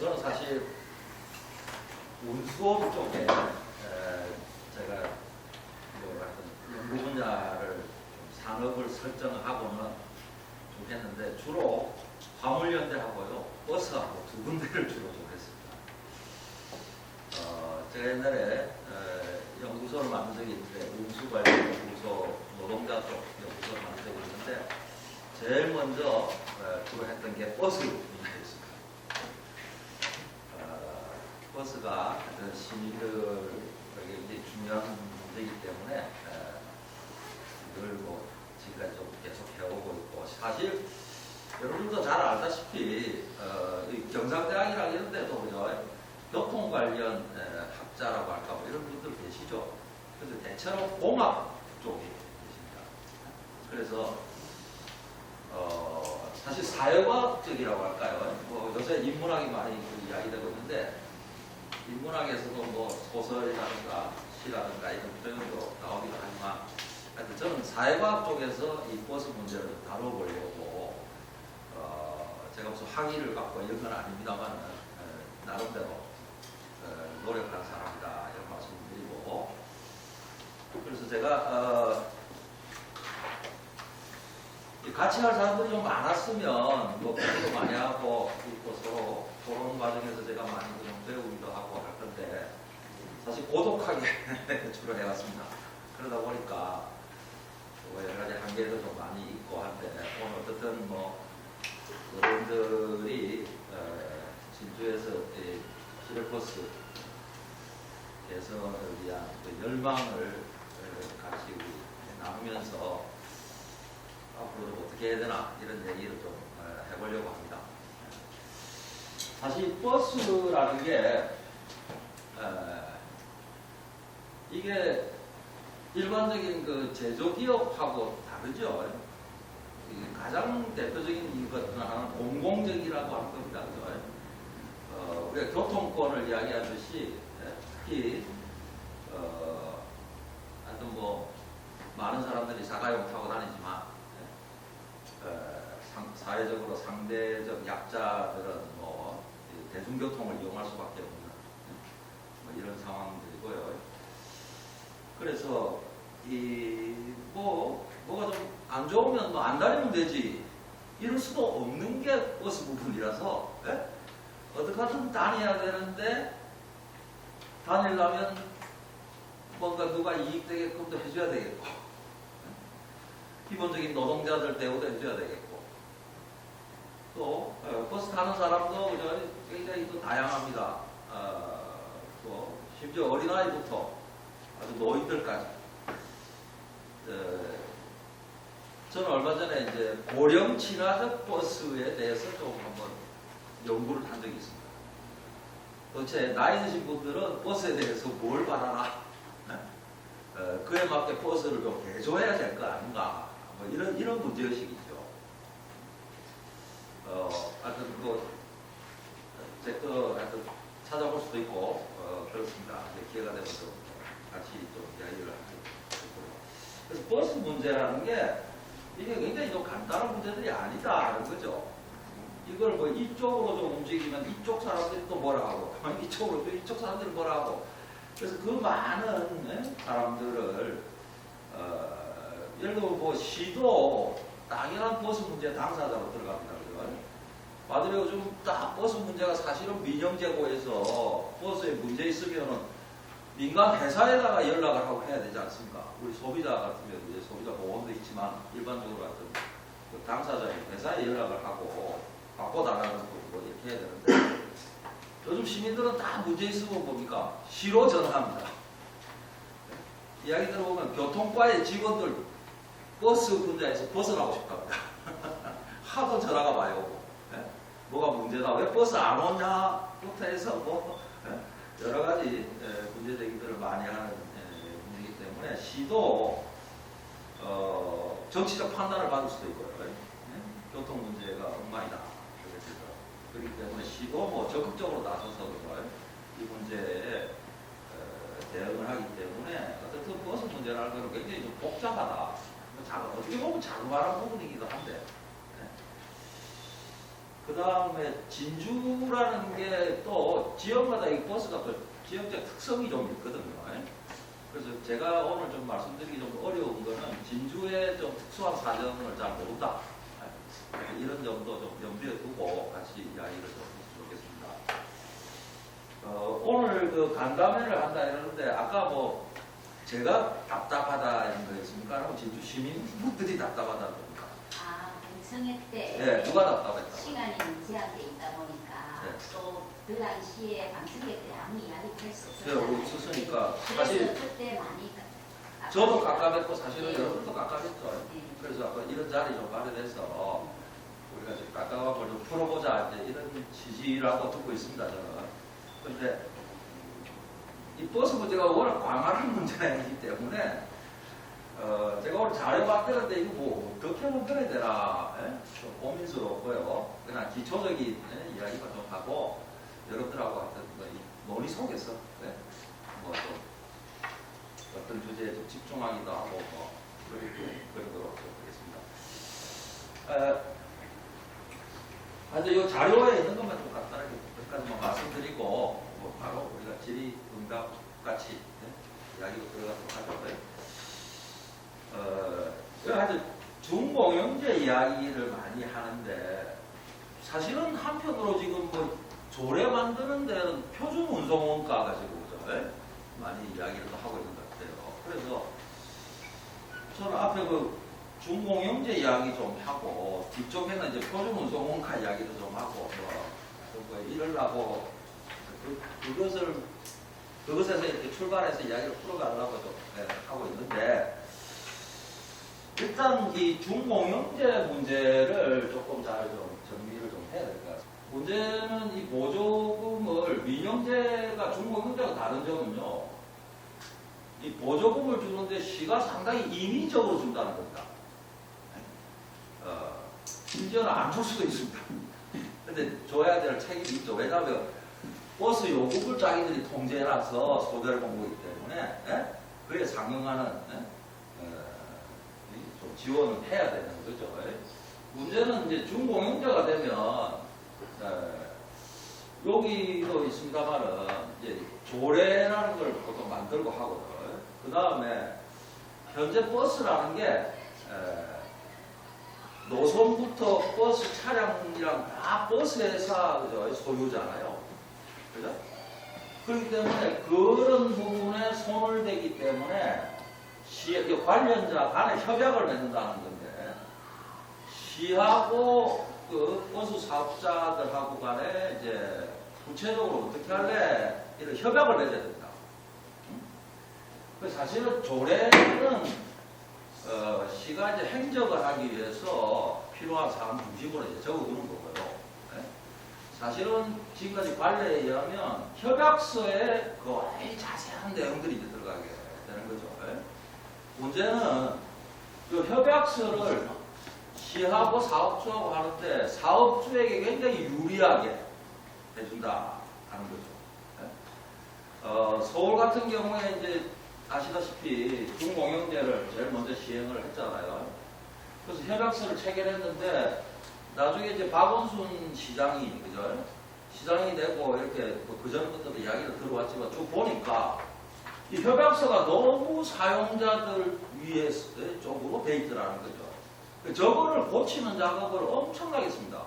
저는 사실 운수업 쪽에 제가 연구 분야를 산업을 설정하고는 좋겠는데 주로 화물연대하고요 버스하고 두 군데를 주로 좀 했습니다. 제가 옛날에 연구소를 만든 적이 있는데 운수관리연구소 노동자 쪽 연구소를 만든 적이 있는데 제일 먼저 주로 했던 게 버스 분야였습니다. 버스가 시민들에게 굉장히 중요한 문제이기 때문에 이걸 뭐 지금까지 좀 계속 해오고 있고, 사실 여러분도 잘 알다시피 경상대학이라 이런 데도 그죠, 교통 관련 학자라고 할까 뭐 이런 분들 계시죠. 그래서 대체로 공학 쪽에 계십니다. 그래서 사실 사회과학 쪽이라고 할까요? 뭐 요새 인문학이 많이 이야기되고 있는데, 인문학에서도 뭐 소설이라든가 시라든가 이런 표현도 나오기도 하지만, 하여튼 저는 사회과학 쪽에서 이 버스 문제를 다뤄보려고 제가 무슨 학위를 갖고 이런 건 아닙니다만 나름대로 노력하는 사람이다 이런 말씀을 드리고, 그래서 제가 같이 할 사람들이 좀 많았으면 뭐 공부도 많이 하고 또 서로 토론 과정에서 제가 많이 좀 배우기도 하고 할 건데, 사실 고독하게 주로 해왔습니다. 그러다 보니까 여러 가지 한계도 좀 많이 있고 한데, 오늘 어쨌든 뭐 여러분들이 진주에서 시외버스 개선을 위한 그 열망을 같이 나누면서 앞으로 어떻게 해야 되나 이런 얘기를 좀 해보려고 합니다. 사실 버스라는 게 이게 일반적인 그 제조기업하고 다르죠. 가장 대표적인 것은 하나는 공공적이라고 하는 겁니다. 그죠? 우리가 교통권을 이야기하듯이 특히 하여튼 뭐 많은 사람들이 자가용 타고 다니지만 사회적으로 상대적 약자들은 뭐 대중교통을 이용할 수밖에 없는 뭐 이런 상황들이고요. 그래서 뭐가 좀 안 좋으면 뭐 안 다니면 되지 이럴 수도 없는 게 버스 부분이라서, 어떻게든 다녀야 되는데 다니려면 뭔가 누가 이익되게끔도 해줘야 되겠고, 기본적인 노동자들 대우도 해줘야 되겠고, 또 버스 타는 사람도 굉장히 또 다양합니다. 또 심지어 어린아이부터 아주 노인들까지. 저는 얼마 전에 이제 고령 친화적 버스에 대해서 좀 한번 연구를 한 적이 있습니다. 도대체 나이 드신 분들은 버스에 대해서 뭘 바라나? 그에 맞게 버스를 좀 개조해야 될 거 아닌가? 뭐 이런 문제의식이죠. 하여튼 하여튼 찾아볼 수도 있고, 그렇습니다. 기회가 되면 좀 같이 좀 이야기를 하겠고요. 그래서 버스 문제라는 게 이게 굉장히 좀 간단한 문제들이 아니다라는 거죠. 이걸 뭐 이쪽으로 좀 움직이면 이쪽 사람들이 또 뭐라 하고, 이쪽으로 또 이쪽 사람들이 뭐라 하고, 그래서 그 많은 사람들을 예를 들어 뭐 시도 당연한 버스 문제 당사자로 들어갑니다. 마들이 요즘 딱 버스 문제가 사실은 민영재고에서 버스에 문제 있으면은 민간 회사에다가 연락을 하고 해야 되지 않습니까? 우리 소비자 같은 경우 이제 소비자 보험도 있지만 일반적으로 같은 그 당사자인 회사에 연락을 하고 바꿔달라는 거 이렇게 해야 되는데, 요즘 시민들은 다 문제 있으면 뭡니까? 시로 전화합니다. 이야기 들어보면 교통과의 직원들 버스 분야에서 벗어나고 싶답니다. 하도 전화가 많이 오고, 뭐가 문제다, 왜 버스 안 오냐부터 해서 뭐 여러 가지 문제 제기들을 많이 하는 문제이기 때문에 시도 정치적 판단을 받을 수도 있고요. 교통 문제가 엉망이다. 그렇기 때문에 시도 뭐 적극적으로 나서서 이 문제에 대응을 하기 때문에 어쨌든 버스 문제라는 것은 굉장히 좀 복잡하다. 어떻게 보면 자그마한 부분이기도 한데, 그 다음에 진주라는 게 또 지역마다 이 버스가 또 지역적 특성이 좀 있거든요. 그래서 제가 오늘 좀 말씀드리기 좀 어려운 거는 진주의 좀 특수한 사정을 잘 모른다. 이런 점도 좀 염두에 두고 같이 이야기를 좀 했으면 좋겠습니다. 오늘 그 간담회를 한다 이러는데 아까 뭐 제가 답답하다 이런 거였습니까? 아니면 진주 시민분들이 답답하다는 겁니까? 공청회 때 네, 누가 답답했다? 시간이 제한돼 있다 보니까 네. 또 그 당시에 방청객들이 아무 이야기할 수 네, 없었으니까 그래서 사실 그때 많이 저도 깝깝했고 사실은 네. 여러분도 깝깝했죠. 네. 그래서 아까 이런 자리 좀 마련해서 우리가 좀 깝깝한 걸 좀 풀어보자 이제 이런 취지라고 듣고 있습니다. 저는. 그런데 이 버스 문제가 워낙 광활한 문제이기 때문에 제가 오늘 자료봤더니 이거 뭐 어떻게 만들어야 되나 좀 고민스럽고요. 그냥 기초적인 이야기만 좀 하고 여러분들하고 하여튼 논의 속에서 뭐 좀 어떤 주제에 좀 집중하기도 하고 뭐 그러도록 하겠습니다. 하여튼 이 자료에 있는 것만 좀 간단하게 몇 가지만 말씀드리고 뭐 바로 우리가 질의응답 같이 이야기로 들어가도록 하죠. 하여튼 중공영제 이야기를 많이 하는데 사실은 한편으로 지금 뭐 조례 만드는 데는 표준 운송 원가 가지고 많이 이야기를 하고 있는 것 같아요. 그래서 저는 앞에 그 중공영제 이야기 좀 하고 뒤쪽에는 이제 표준 운송 원가 이야기도 좀 하고 뭐 이러려고 그것에서 이렇게 출발해서 이야기를 풀어가려고 좀 하고 있는데 일단 이 중공영제 문제를 조금 잘 좀 정리를 좀 해야 될 것 같습니다. 문제는 이 보조금을 민영제가 중공영제가 다른 점은요. 이 보조금을 주는데 시가 상당히 인위적으로 준다는 겁니다. 심지어는 안 줄 수도 있습니다. 근데 줘야 될 책임이 있죠. 왜냐하면 버스 요금을 자기들이 통제해놔서 소비를 본 거기 때문에 그에 상응하는 좀 지원을 해야 되는 거죠. 문제는 이제 중공영제가 되면 여기도 있습니다만은 이제 조례라는 걸 보통 만들고 하거든. 그 다음에 현재 버스라는 게 노선부터 버스 차량이랑 다 버스 회사 그죠? 소유잖아요. 그죠? 그렇기 때문에 그런 부분에 손을 대기 때문에 관련자 간에 협약을 맺는다는 건데 시하고 그 버스 사업자들하고 간에 이제 구체적으로 어떻게 할래 이런 협약을 맺어야 된다. 사실은 조례는 시가 이제 행정을 하기 위해서 필요한 사항 중심으로 이제 적어두는 거고요. 사실은 지금까지 관례에 의하면 협약서에 거의 자세한 내용들이 이제 들어가게 되는 거죠. 문제는 그 협약서를 시하고 사업주하고 하는데 사업주에게 굉장히 유리하게 해준다 하는 거죠. 서울 같은 경우에 이제 아시다시피 중공영제를 제일 먼저 시행을 했잖아요. 그래서 협약서를 체결했는데 나중에 이제 박원순 시장이 그죠? 시장이 되고 이렇게 그전 분들도 이야기를 들어왔지만 쭉 보니까 이 협약서가 너무 사용자들 위해 쪽으로 돼 있더라는 거죠. 저거를 고치는 작업을 엄청나게 했습니다.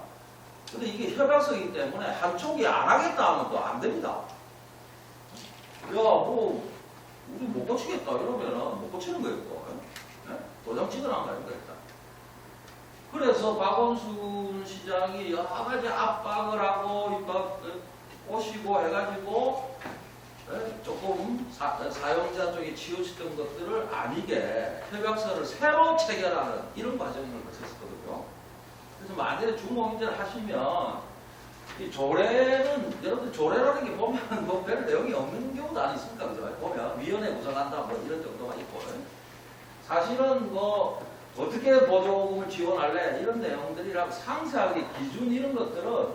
근데 이게 협약서이기 때문에 한쪽이 안 하겠다 하면 또 안 됩니다. 야, 뭐, 우리 못 고치겠다 이러면은 못 고치는 거였고, 도장 찍어놓은 거 아닙니까, 일단. 그래서 박원순 시장이 여러 가지 압박을 하고, 막, 꼬시고 해가지고, 조금 사용자 쪽에 치우치던 것들을 아니게 협약서를 새로 체결하는 이런 과정을 거쳤었거든요. 그래서 만약에 중공영제를 하시면 이 조례는 여러분들 조례라는 게 보면 뭐 별 내용이 없는 경우도 안 있습니까? 그죠? 보면 위원회 구성한다 뭐 이런 정도만 있고 사실은 뭐 어떻게 보조금을 지원할래 이런 내용들이랑 상세하게 기준 이런 것들은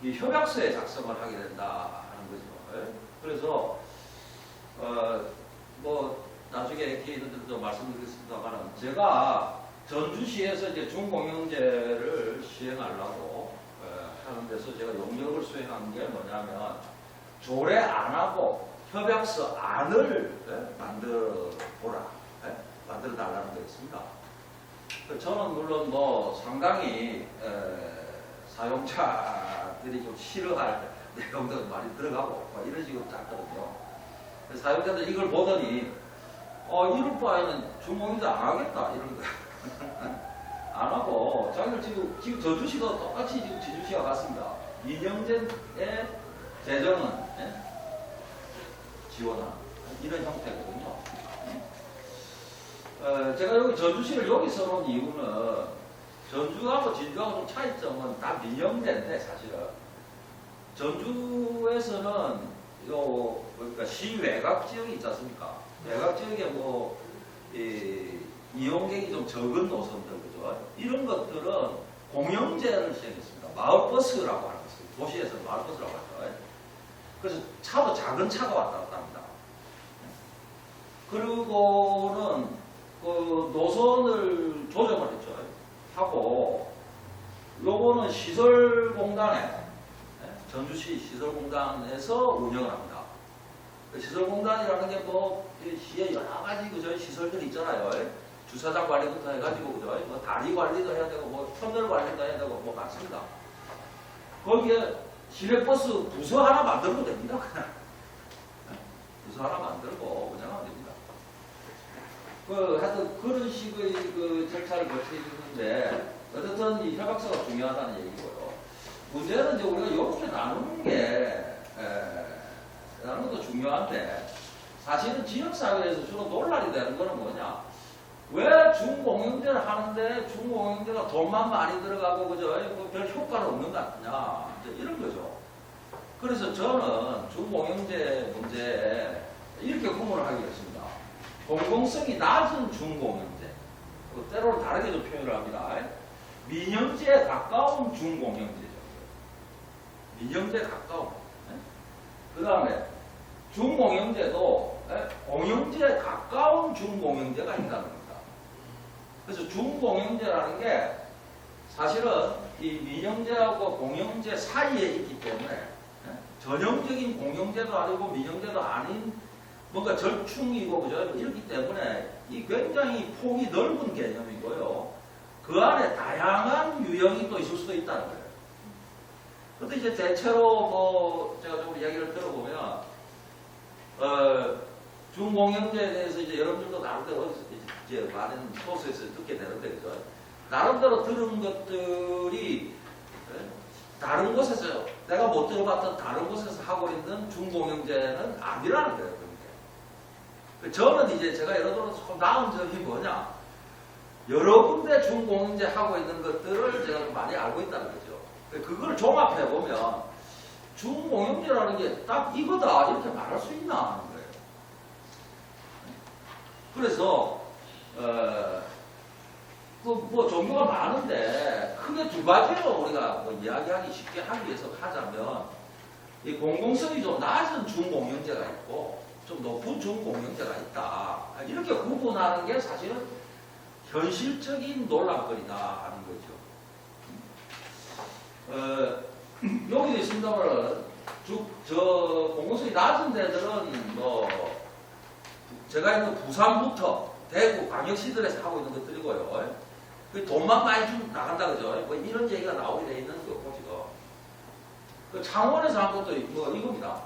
이 협약서에 작성을 하게 된다 하는 거죠. 그래서 뭐 나중에 기회 있는 데도 말씀드리겠습니다만 제가 전주시에서 이제 중공영제를 시행하려고 그래서 제가 용역을 수행한 게 뭐냐면 조례 안 하고 협약서 안을 만들어 보라, 만들어 달라는 거였습니다. 저는 물론 뭐 상당히 사용자들이 좀 싫어할 내용도 많이 들어가고 이런 식으로 짰거든요. 사용자들 이걸 보더니 이럴 바에는 중공인도 안 하겠다 이런 거예요. 안 하고 자기들 지금 저주시도 똑같이 지금 제주시와 같습니다. 이정재의 재정은 지원하는 이런 형태거든요. 제가 여기 전주시를 여기 써놓은 이유는 전주하고 진주하고 좀 차이점은 다 민영제인데 사실은 전주에서는 그러니까 시외곽 지역이 있지 않습니까? 외곽 지역에 뭐 이용객이 좀 적은 노선들 그죠? 이런 것들은 공영제를 시행했습니다. 마을버스라고 하는 것을 도시에서는 마을버스라고 하죠. 그래서 차도 작은 차가 왔다 갔다 합니다. 그리고는 그 노선을 조정을 했죠. 하고 요거는 시설공단에 전주시 시설공단에서 운영을 합니다. 시설공단이라는 게 뭐 시에 여러 가지 그저 시설들이 있잖아요. 주차장 관리부터 해가지고 그죠? 뭐 다리 관리도 해야 되고 뭐 터널 관리도 해야 되고 뭐 많습니다. 거기에 시내버스 부서 하나 만들면 됩니다. 그냥 부서 하나 만들고 운영하면 됩니다. 하여튼 그런 식의 그 절차를 거치는데 어쨌든 이 협약서가 중요하다는 얘기고요. 문제는 이제 우리가 이렇게 나누는 것도 중요한데 사실은 지역사회에서 주로 논란이 되는 거는 뭐냐? 왜 중공영제를 하는데 중공영제가 돈만 많이 들어가고 그죠? 별 효과는 없는 것 같냐? 이런 거죠. 그래서 저는 중공영제 문제에 이렇게 구분을 하기로 했습니다. 공공성이 낮은 중공영제, 때로는 다르게 좀 표현을 합니다. 민영제에 가까운 중공영제죠. 민영제에 가까운. 그 다음에 중공영제도 공영제에 가까운 중공영제가 있다는 겁니다. 그래서 중공영제라는 게 사실은 이 민영제하고 공영제 사이에 있기 때문에 전형적인 공영제도 아니고 민영제도 아닌 뭔가 절충이고 그죠? 이렇기 때문에 이 굉장히 폭이 넓은 개념이고요. 그 안에 다양한 유형이 또 있을 수도 있다는 거예요. 그런데 이제 대체로 뭐 제가 좀 이야기를 들어보면 중공영제에 대해서 이제 여러분들도 나름대로 이제 많은 소스에서 듣게 되는데 그죠? 나름대로 들은 것들이 다른 곳에서 내가 못 들어봤던 다른 곳에서 하고 있는 중공영제는 아니라는 거예요. 그러니까. 저는 이제 제가 예를 들어서 좀 나은 점이 뭐냐? 여러 군데 중공영제 하고 있는 것들을 제가 좀 많이 알고 있다는 거죠. 그걸 종합해 보면 중공영제라는 게 딱 이거다 이렇게 말할 수 있나 하는 거예요. 그래서 뭐 종류가 많은데 크게 두 가지로 우리가 뭐 이야기하기 쉽게 하기 위해서 하자면 이 공공성이 좀 낮은 중공영제가 있고 좀 높은 중공영제가 있다. 이렇게 구분하는 게 사실은 현실적인 논란거리다 하는 거죠. 여기도 있습니다만 저 공공성이 낮은 데들은 뭐 제가 있는 부산부터 대구 광역시들에서 하고 있는 것들이고요. 그 돈만 많이 좀 나간다 그죠? 뭐 이런 얘기가 나오게 돼 있는 거고 지금. 그 창원에서 한 것도 뭐 이겁니다.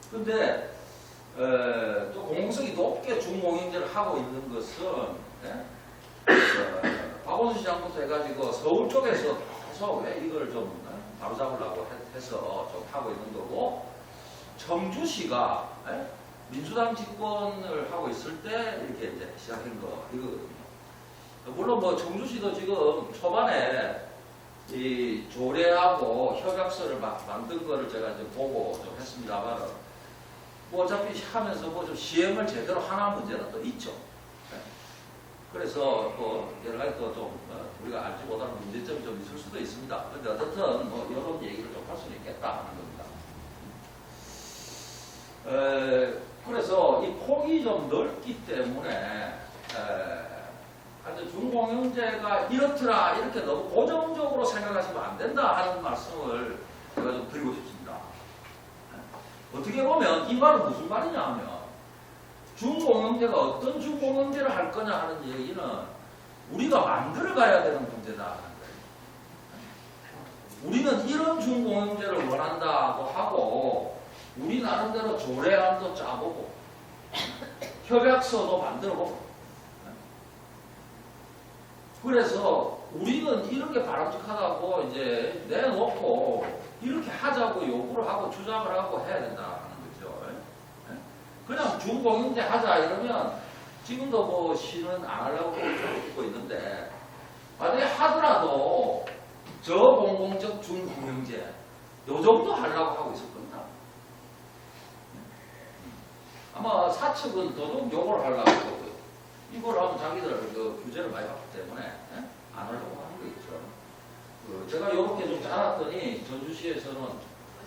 근데 또 공공성이 높게 중공영제를 하고 있는 것은 박원순 시장부터 해가지고 서울 쪽에서 해서 왜 이걸 좀 바로잡으려고 해서 좀 하고 있는 거고 청주시가 민주당 집권을 하고 있을 때 이렇게 이제 시작한 거 이거거든요. 물론 뭐 청주시도 지금 초반에 이 조례하고 협약서를 막 만든 거를 제가 이제 보고 좀 했습니다만 뭐 어차피 하면서 뭐 좀 시행을 제대로 하나 문제는 또 있죠. 그래서 뭐 여러 가지 또 좀 우리가 알지 못하는 문제점이 좀 있을 수도 있습니다. 그런데 어쨌든 뭐 이런 얘기를 좀 할 수는 있겠다 하는 겁니다. 그래서 이 폭이 좀 넓기 때문에 하여튼 준공영제가 이렇더라 이렇게 너무 고정적으로 생각하시면 안 된다 하는 말씀을 제가 좀 드리고 싶습니다. 어떻게 보면 이 말은 무슨 말이냐 하면 준공영제가 어떤 준공영제를 할 거냐 하는 얘기는 우리가 만들어 가야 되는 문제다 하는 거예요. 우리는 이런 준공영제를 원한다고 하고 우리 나름대로 조례안도 짜보고 협약서도 만들어보고 그래서 우리는 이런 게 바람직하다고 이제 내놓고 이렇게 하자고 요구를 하고 주장을 하고 해야 된다는 거죠. 그냥 준공영제 하자 이러면 지금도 뭐 시는 안 하려고 듣고 있는데 만약에 하더라도 저공공적 준공영제 요 정도 하려고 하고 있을 겁니다. 아마 사측은 더더욱 요구를 하려고 하고 이걸 하면 자기들 그 규제를 많이 받기 때문에 안 하려고 하는 거겠죠. 제가 이렇게 좀 짜놨더니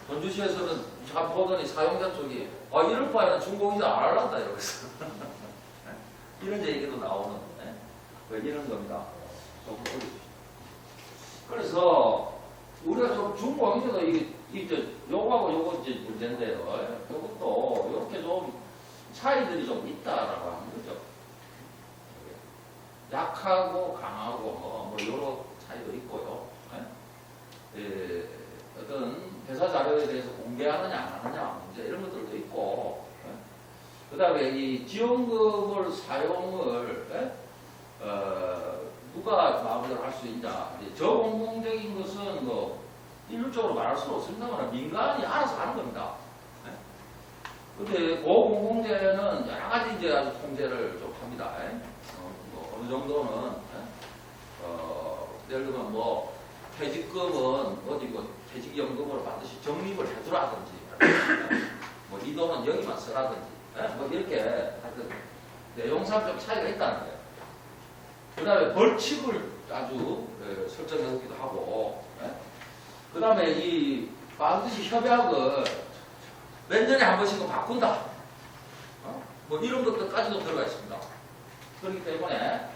전주시에서는 잘 보더니 사용자 쪽이 이럴 바에는 준공영제 안 하란다 이러고 있어. 이런 얘기도 나오는 이런 겁니다. 조금 올려주시죠. 그래서 우리가 좀 준공영제가 이게 요거하고 요거 이제 문제인데요. 이것도 이렇게 좀 차이들이 좀 있다라고 하는 거죠. 약하고 강하고 뭐 여러 차이도 있고요. 어떤 회사 자료에 대해서 공개하느냐 안 하느냐 문제 이런 것들도 있고 그 다음에 이 지원금을 사용을 누가 마음대로 할 수 있냐 저공공적인 것은 뭐 일률적으로 말할 수는 없습니다만 민간이 알아서 하는 겁니다. 근데 고공공재는 여러 가지 이제 아주 통제를 좀 합니다. 뭐 어느 정도는 예를 들면 뭐 퇴직금은 어디 뭐 퇴직연금으로 반드시 적립을 해두라든지 뭐 이 돈은 여기만 쓰라든지 뭐 이렇게 하여튼 내용상 좀 차이가 있다는 거예요. 그 다음에 벌칙을 아주 설정해 놓기도 하고 그 다음에 이 반드시 협약을 몇 년에 한 번씩은 바꾼다. 뭐 이런 것들까지도 들어가 있습니다. 그렇기 때문에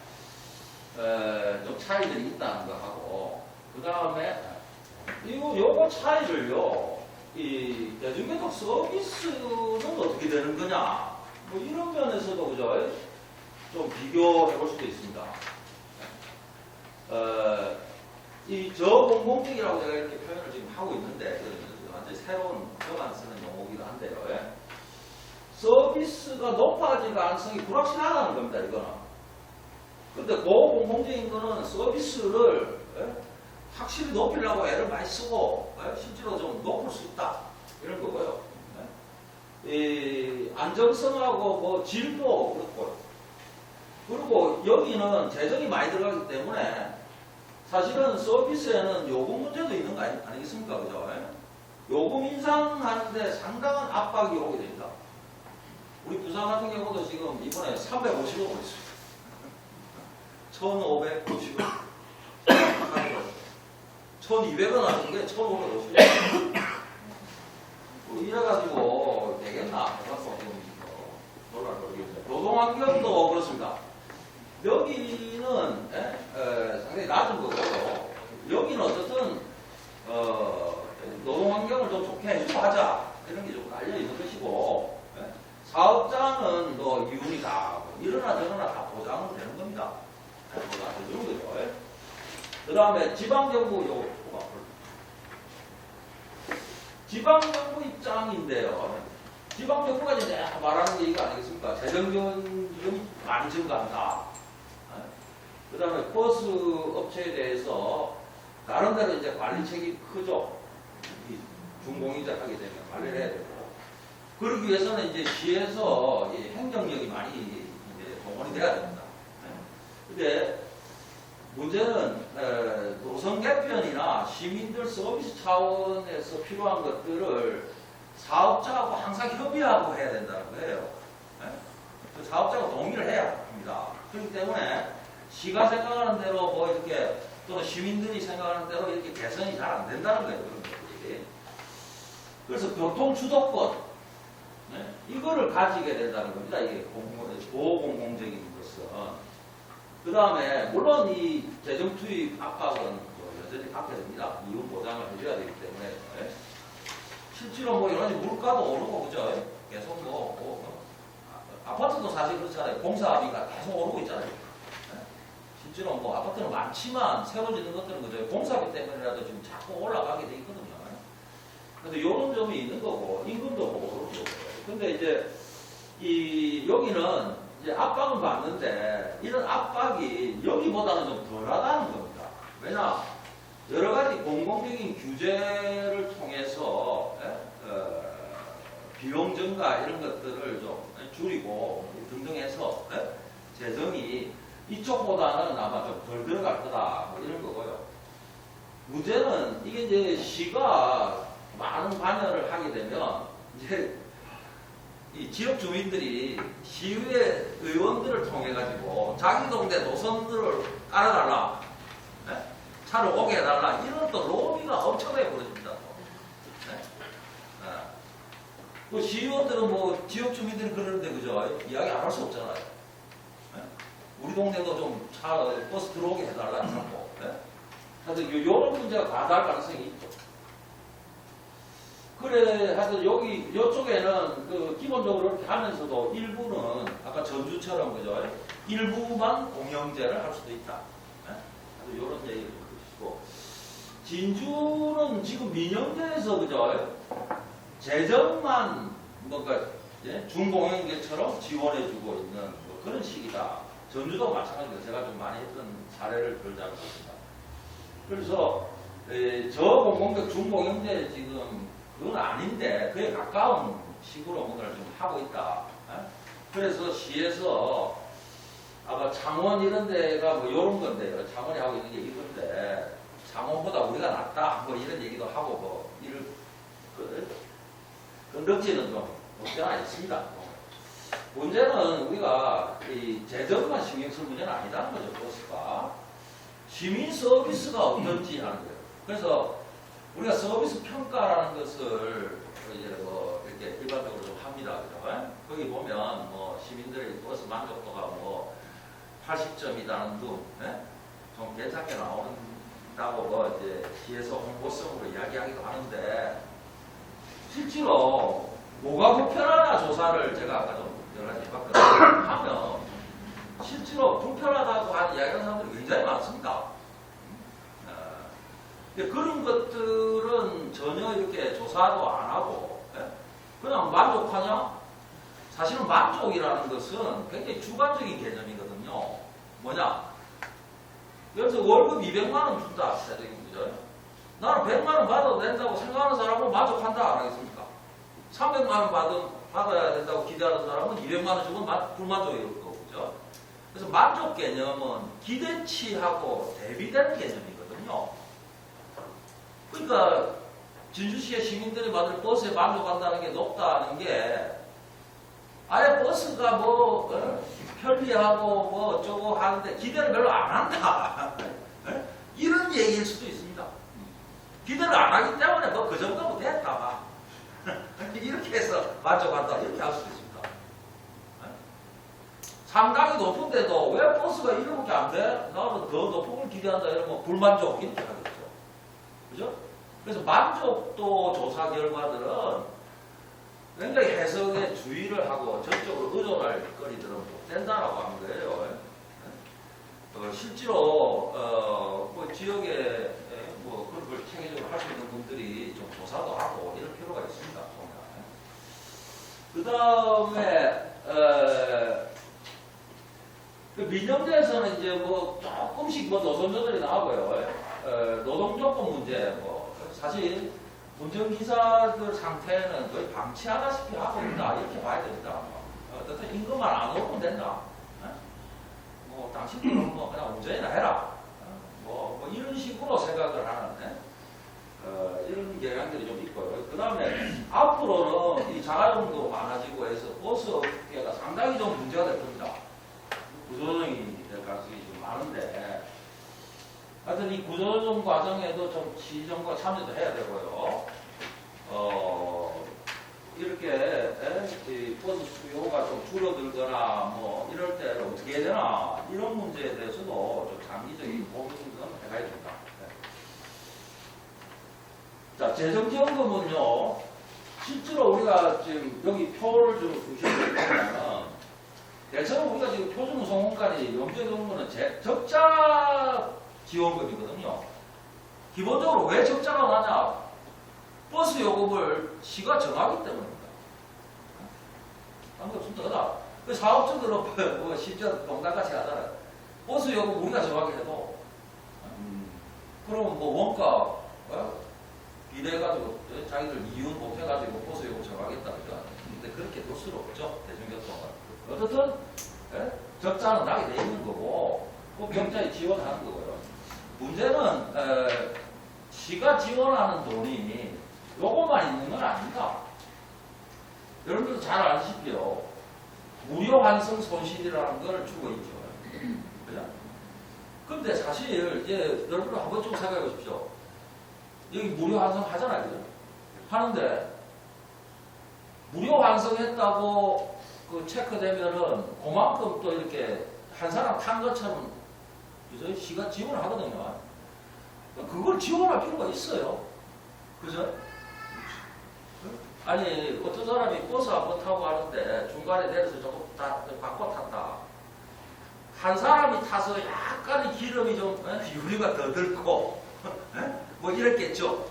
좀 차이들이 있다는 거 하고 그 다음에 요거 차이를요 이 대중교통 서비스는 어떻게 되는 거냐 뭐 이런 면에서도 그죠 좀 비교해 볼 수도 있습니다. 이 저공공적이라고 제가 이렇게 표현을 지금 하고 있는데 완전히 새로운 저만 쓰는 용어이기도 한데요. 서비스가 높아질 가능성이 불확실하다는 겁니다. 이거는. 근데 고공공적인 거는 서비스를 확실히 높이려고 애를 많이 쓰고 실제로 좀 높을 수 있다 이런 거고요. 이 안정성하고 뭐 질도 그렇고 그리고 여기는 재정이 많이 들어가기 때문에 사실은 서비스에는 요금 문제도 있는 거 아니겠습니까? 그죠? 요금 인상하는데 상당한 압박이 오게 됩니다. 우리 부산 같은 경우도 지금 이번에 350원 올렸습니다. 1,550원. 1,200원 하는 게 1,550원. 이래가지고 되겠나? 해갖고 놀랄 거겠죠. 노동환경도 그렇습니다. 여기는 상당히 낮은 거고요. 여기는 어쨌든 노동환경을 좀 좋게 해주고 하자 이런 게 좀 깔려 있는 것이고 사업자는 뭐 이윤이 다 이러나 저러나 다 보장은 되는 겁니다. 보장해주는 거죠. 그 다음에 지방정부 지방정부 입장인데요. 지방정부가 이제 말하는 얘기가 아니겠습니까? 재정지원이 많이 증가한다. 그 다음에 버스 업체에 대해서 나름대로 이제 관리 책임이 크죠. 준공영제 하게 되면 관리를 해야 되고. 그러기 위해서는 이제 시에서 행정력이 많이 이제 동원이 돼야 됩니다. 근데 문제는 노선 개편이나 시민들 서비스 차원에서 필요한 것들을 사업자하고 항상 협의하고 해야 된다는 거예요. 사업자가 동의를 해야 합니다. 그렇기 때문에 시가 생각하는 대로 뭐 이렇게 또는 시민들이 생각하는 대로 이렇게 개선이 잘 안 된다는 거예요. 그런 것들이. 그래서 교통 주도권 이거를 가지게 된다는 겁니다. 이게 고공공적인 것은. 그 다음에 물론 이 재정 투입 압박은 여전히 갖게 됩니다. 이윤 보장을 해줘야 되기 때문에. 예? 실제로 뭐 여러 가지 물가도 오르고 그죠? 계속 아파트도 사실 그렇잖아요. 공사비가 계속 오르고 있잖아요. 예? 실제로 뭐 아파트는 많지만 새로 짓는 것들은 그죠? 공사비 때문에라도 지금 자꾸 올라가게 돼 있거든요. 근데 이런 점이 있는 거고 임금도 오르고. 근데 이제 여기는 이제 압박은 받는데 이런 압박이 여기보다는 좀 덜하다는 겁니다. 왜냐? 여러 가지 공공적인 규제를 통해서 비용 증가 이런 것들을 좀 줄이고 등등 해서 재정이 이쪽보다는 아마 좀 덜 들어갈 거다 뭐 이런 거고요. 문제는 이게 이제 시가 많은 관여를 하게 되면 이제 이 지역 주민들이 시의회 의원들을 통해 가지고 자기 동네 노선들을 깔아달라, 차를 오게 해달라 이런 또 로비가 엄청나게 벌어집니다. 그 시의원들은 뭐 지역 주민들이 그러는데 그죠? 이야기 안 할 수 없잖아요. 우리 동네도 좀 차 버스 들어오게 해달라 하고. 그래서 이런 문제가 가다할 가능성이 있죠. 그래, 하여튼 요쪽에는 기본적으로 이렇게 하면서도 일부는 아까 전주처럼 그죠? 일부만 공영제를 할 수도 있다. 이런 얘기를 해주시고. 진주는 지금 민영제에서 그죠? 재정만 뭔가 준공영제처럼 지원해주고 있는 뭐 그런 식이다. 전주도 마찬가지로 제가 좀 많이 했던 사례를 들자고 했습니다. 그래서 저 공공적 준공영제 지금 그건 아닌데 그에 가까운 식으로 뭔가를 좀 하고 있다. 그래서 시에서 아마 창원 이런 데가 뭐 이런 건데요. 창원이 하고 있는 게 이건데 창원보다 우리가 낫다 뭐 이런 얘기도 하고 뭐 이런 건덕지는 좀 없지는 있습니다. 문제는 우리가 이 재정만 신경 쓸 문제는 아니다는 거죠. 버스가 시민 서비스가 어떤지 하는 거예요. 그래서 우리가 서비스 평가라는 것을 이제 뭐 이렇게 일반적으로 좀 합니다. 그죠? 거기 보면 뭐 시민들의 버스 만족도가 뭐 80점이다는 등, 좀 괜찮게 나온다고 뭐 이제 시에서 홍보성으로 이야기하기도 하는데 실제로 뭐가 불편하나 조사를 제가 아까 좀 여러 가지 해봤거든요. 하면 실제로 불편하다고 하는 이야기하는 사람들이 굉장히 많습니다. 그런 것들은 전혀 이렇게 조사도 안 하고 그냥 만족하냐? 사실은 만족이라는 것은 굉장히 주관적인 개념이거든요. 뭐냐? 그래서 월급 200만 원 준다. 그죠? 나는 100만 원 받아도 된다고 생각하는 사람은 만족한다. 안 하겠습니까? 300만 원 받아야 된다고 기대하는 사람은 200만 원 주면 불만족일 거고. 그죠? 그래서 만족 개념은 기대치하고 대비되는 개념이거든요. 그러니까 진주시의 시민들이 받을 버스에 만족한다는 게 높다는 게 아예 버스가 뭐 편리하고 뭐 어쩌고 하는데 기대를 별로 안 한다. 이런 얘기일 수도 있습니다. 기대를 안 하기 때문에 뭐 그 정도면 됐다. 이렇게 해서 만족한다. 이렇게 할 수도 있습니다. 상당히 높은데도 왜 버스가 이렇게 안 돼? 나는 더 높은 걸 기대한다. 이러면 불만족 이렇게 하겠죠. 그죠? 그래서 만족도 조사 결과들은 굉장히 해석에 주의를 하고 전적으로 의존할 거리들은 못 된다라고 하는 거예요. 실제로 뭐 지역에 뭐 그런 걸 체계적으로 할 수 있는 분들이 좀 조사도 하고 이럴 필요가 있습니다. 그 다음에 민영제에서는 이제 뭐 조금씩 뭐 노선 조절이 나오고요. 노동조건 문제 뭐 사실 운전기사들 상태는 거의 방치하다시피 하고 있다 이렇게 봐야 됩니다. 어떻든 임금만 안 오르면 된다. 뭐 당신들은 뭐 그냥 운전이나 해라. 뭐 이런 식으로 생각을 하는 이런 경향들이 좀 있고요. 그 다음에 앞으로는 이 자가용도 많아지고 해서 버스 업계가 상당히 좀 문제가 될 겁니다. 구조조정이 될 가능성이 좀 많은데 하여튼 이 구조조정 과정에도 좀 시정과 참여도 해야 되고요. 이렇게 버스 수요가 좀 줄어들거나 뭐 이럴 때 어떻게 해야 되나 이런 문제에 대해서도 좀 장기적인 고민을 해가야 된다. 네. 자, 재정지원금은요, 실제로 우리가 지금 여기 표를 좀 보시면, 대체로 우리가 지금 표준우선공간이 염두에 두는 거는 적자 지원금이거든요. 기본적으로 왜 적자가 나냐? 버스 요금을 시가 정하기 때문입니다. 아무것도 없습니다. 그 사업주들은 뭐 심지어 농담같이 하잖아요. 버스 요금 우리가 정하게 해도, 그럼 뭐 원가 비례해가지고 자기들 이윤 못해가지고 버스 요금 정하겠다. 근데 그렇게 될 수는 없죠. 대중교통은. 어쨌든 적자는 나게 돼 있는 거고 그 병자에 지원하는 거고요. 문제는 시가 지원하는 돈이 요것만 있는 건 아닙니다. 여러분들도 잘 아시시피요. 무료 환승 손실이라는 걸 주고 있죠. 그죠? 근데 사실 이제 여러분들 한번 좀 생각해 보십시오. 여기 무료 환승 하잖아요. 그죠? 하는데 무료 환승했다고 그 체크되면은 그만큼 또 이렇게 한 사람 탄 것처럼 그죠? 시가 지원을 하거든요. 그걸 지원할 필요가 있어요. 그죠? 아니 어떤 사람이 버스 한 번 타고 가는데 중간에 내려서 조금 바꿔 탔다. 한 사람이 타서 약간 기름이 좀 유리가 더 들고 뭐 이랬겠죠.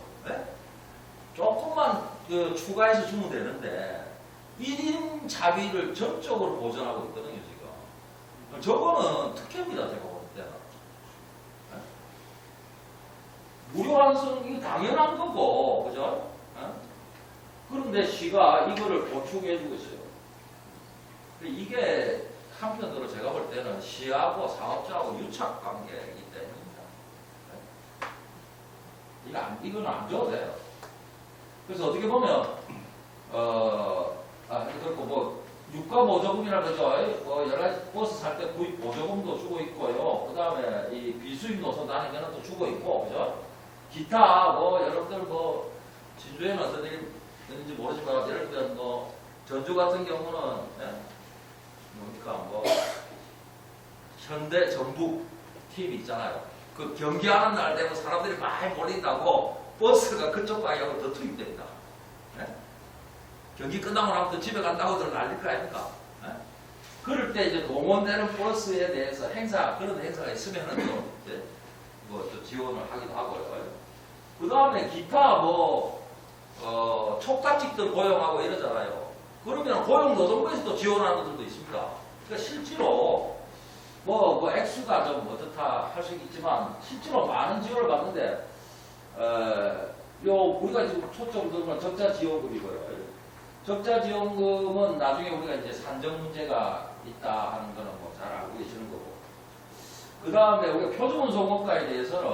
조금만 추가해서 주면 되는데 1인 자비를 전적으로 보전하고 있거든요, 지금. 저거는 특혜입니다, 제가 볼 때는. 무료 환승이 당연한 거고, 그죠? 그런데 시가 이거를 보충해주고 있어요. 이게 한편으로 제가 볼 때는 시하고 사업자하고 유착 관계이기 때문입니다. 이건 안 줘도 돼요. 그래서 어떻게 보면, 그리고 뭐, 유가 보조금이라 그러죠. 뭐, 여러 가지 버스 살 때 구입 보조금도 주고 있고요. 그 다음에 이 비수입 노선 다니면 또 주고 있고, 그죠? 기타, 뭐, 여러분들 뭐, 진주에는 어떤 일이 있는지 모르지만, 예를 들면 뭐, 전주 같은 경우는, 뭡니까, 뭐, 현대 전북 팀이 있잖아요. 그 경기하는 날 되면 사람들이 많이 몰린다고 버스가 그쪽 방향으로 더 투입됩니다. 경기 끝나고 나면 또 집에 간다고들 난릴 거 아닙니까? 그럴 때 이제 동원되는 버스에 대해서 그런 행사가 있으면은 또 지원을 하기도 하고요. 그 다음에 기타 촉각직들 고용하고 이러잖아요. 그러면 고용노동부에서도 지원하는 분들도 있습니다. 그러니까 실제로 액수가 좀 어떻다 할 수 있지만 실제로 많은 지원을 받는데 우리가 지금 초점 두는 건 적자 지원금이고요. 적자 지원금은 나중에 우리가 이제 산정 문제가 있다 하는 거는 뭐 잘 알고 계시는 거고. 그 다음에 우리가 표준운송원가에 대해서는,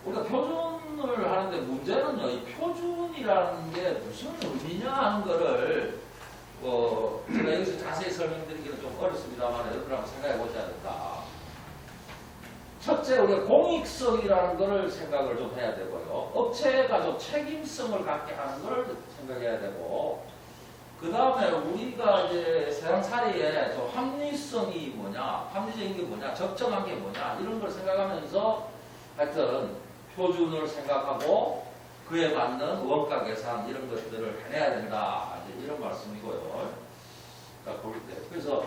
우리가 표준을 하는데 문제는요, 이 표준이라는 게 무슨 의미냐 하는 거를, 제가 여기서 자세히 설명드리기는 좀 어렵습니다만, 여러분 한번 생각해 보셔야 된다. 첫째, 우리가 공익성이라는 것을 생각을 좀 해야 되고요. 업체가 좀 책임성을 갖게 하는 걸 생각해야 되고, 그 다음에 우리가 이제 세상살이에 좀 합리성이 뭐냐, 합리적인 게 뭐냐, 적정한 게 뭐냐, 이런 걸 생각하면서 하여튼 표준을 생각하고 그에 맞는 원가 계산 이런 것들을 해내야 된다. 이제 이런 말씀이고요. 그래서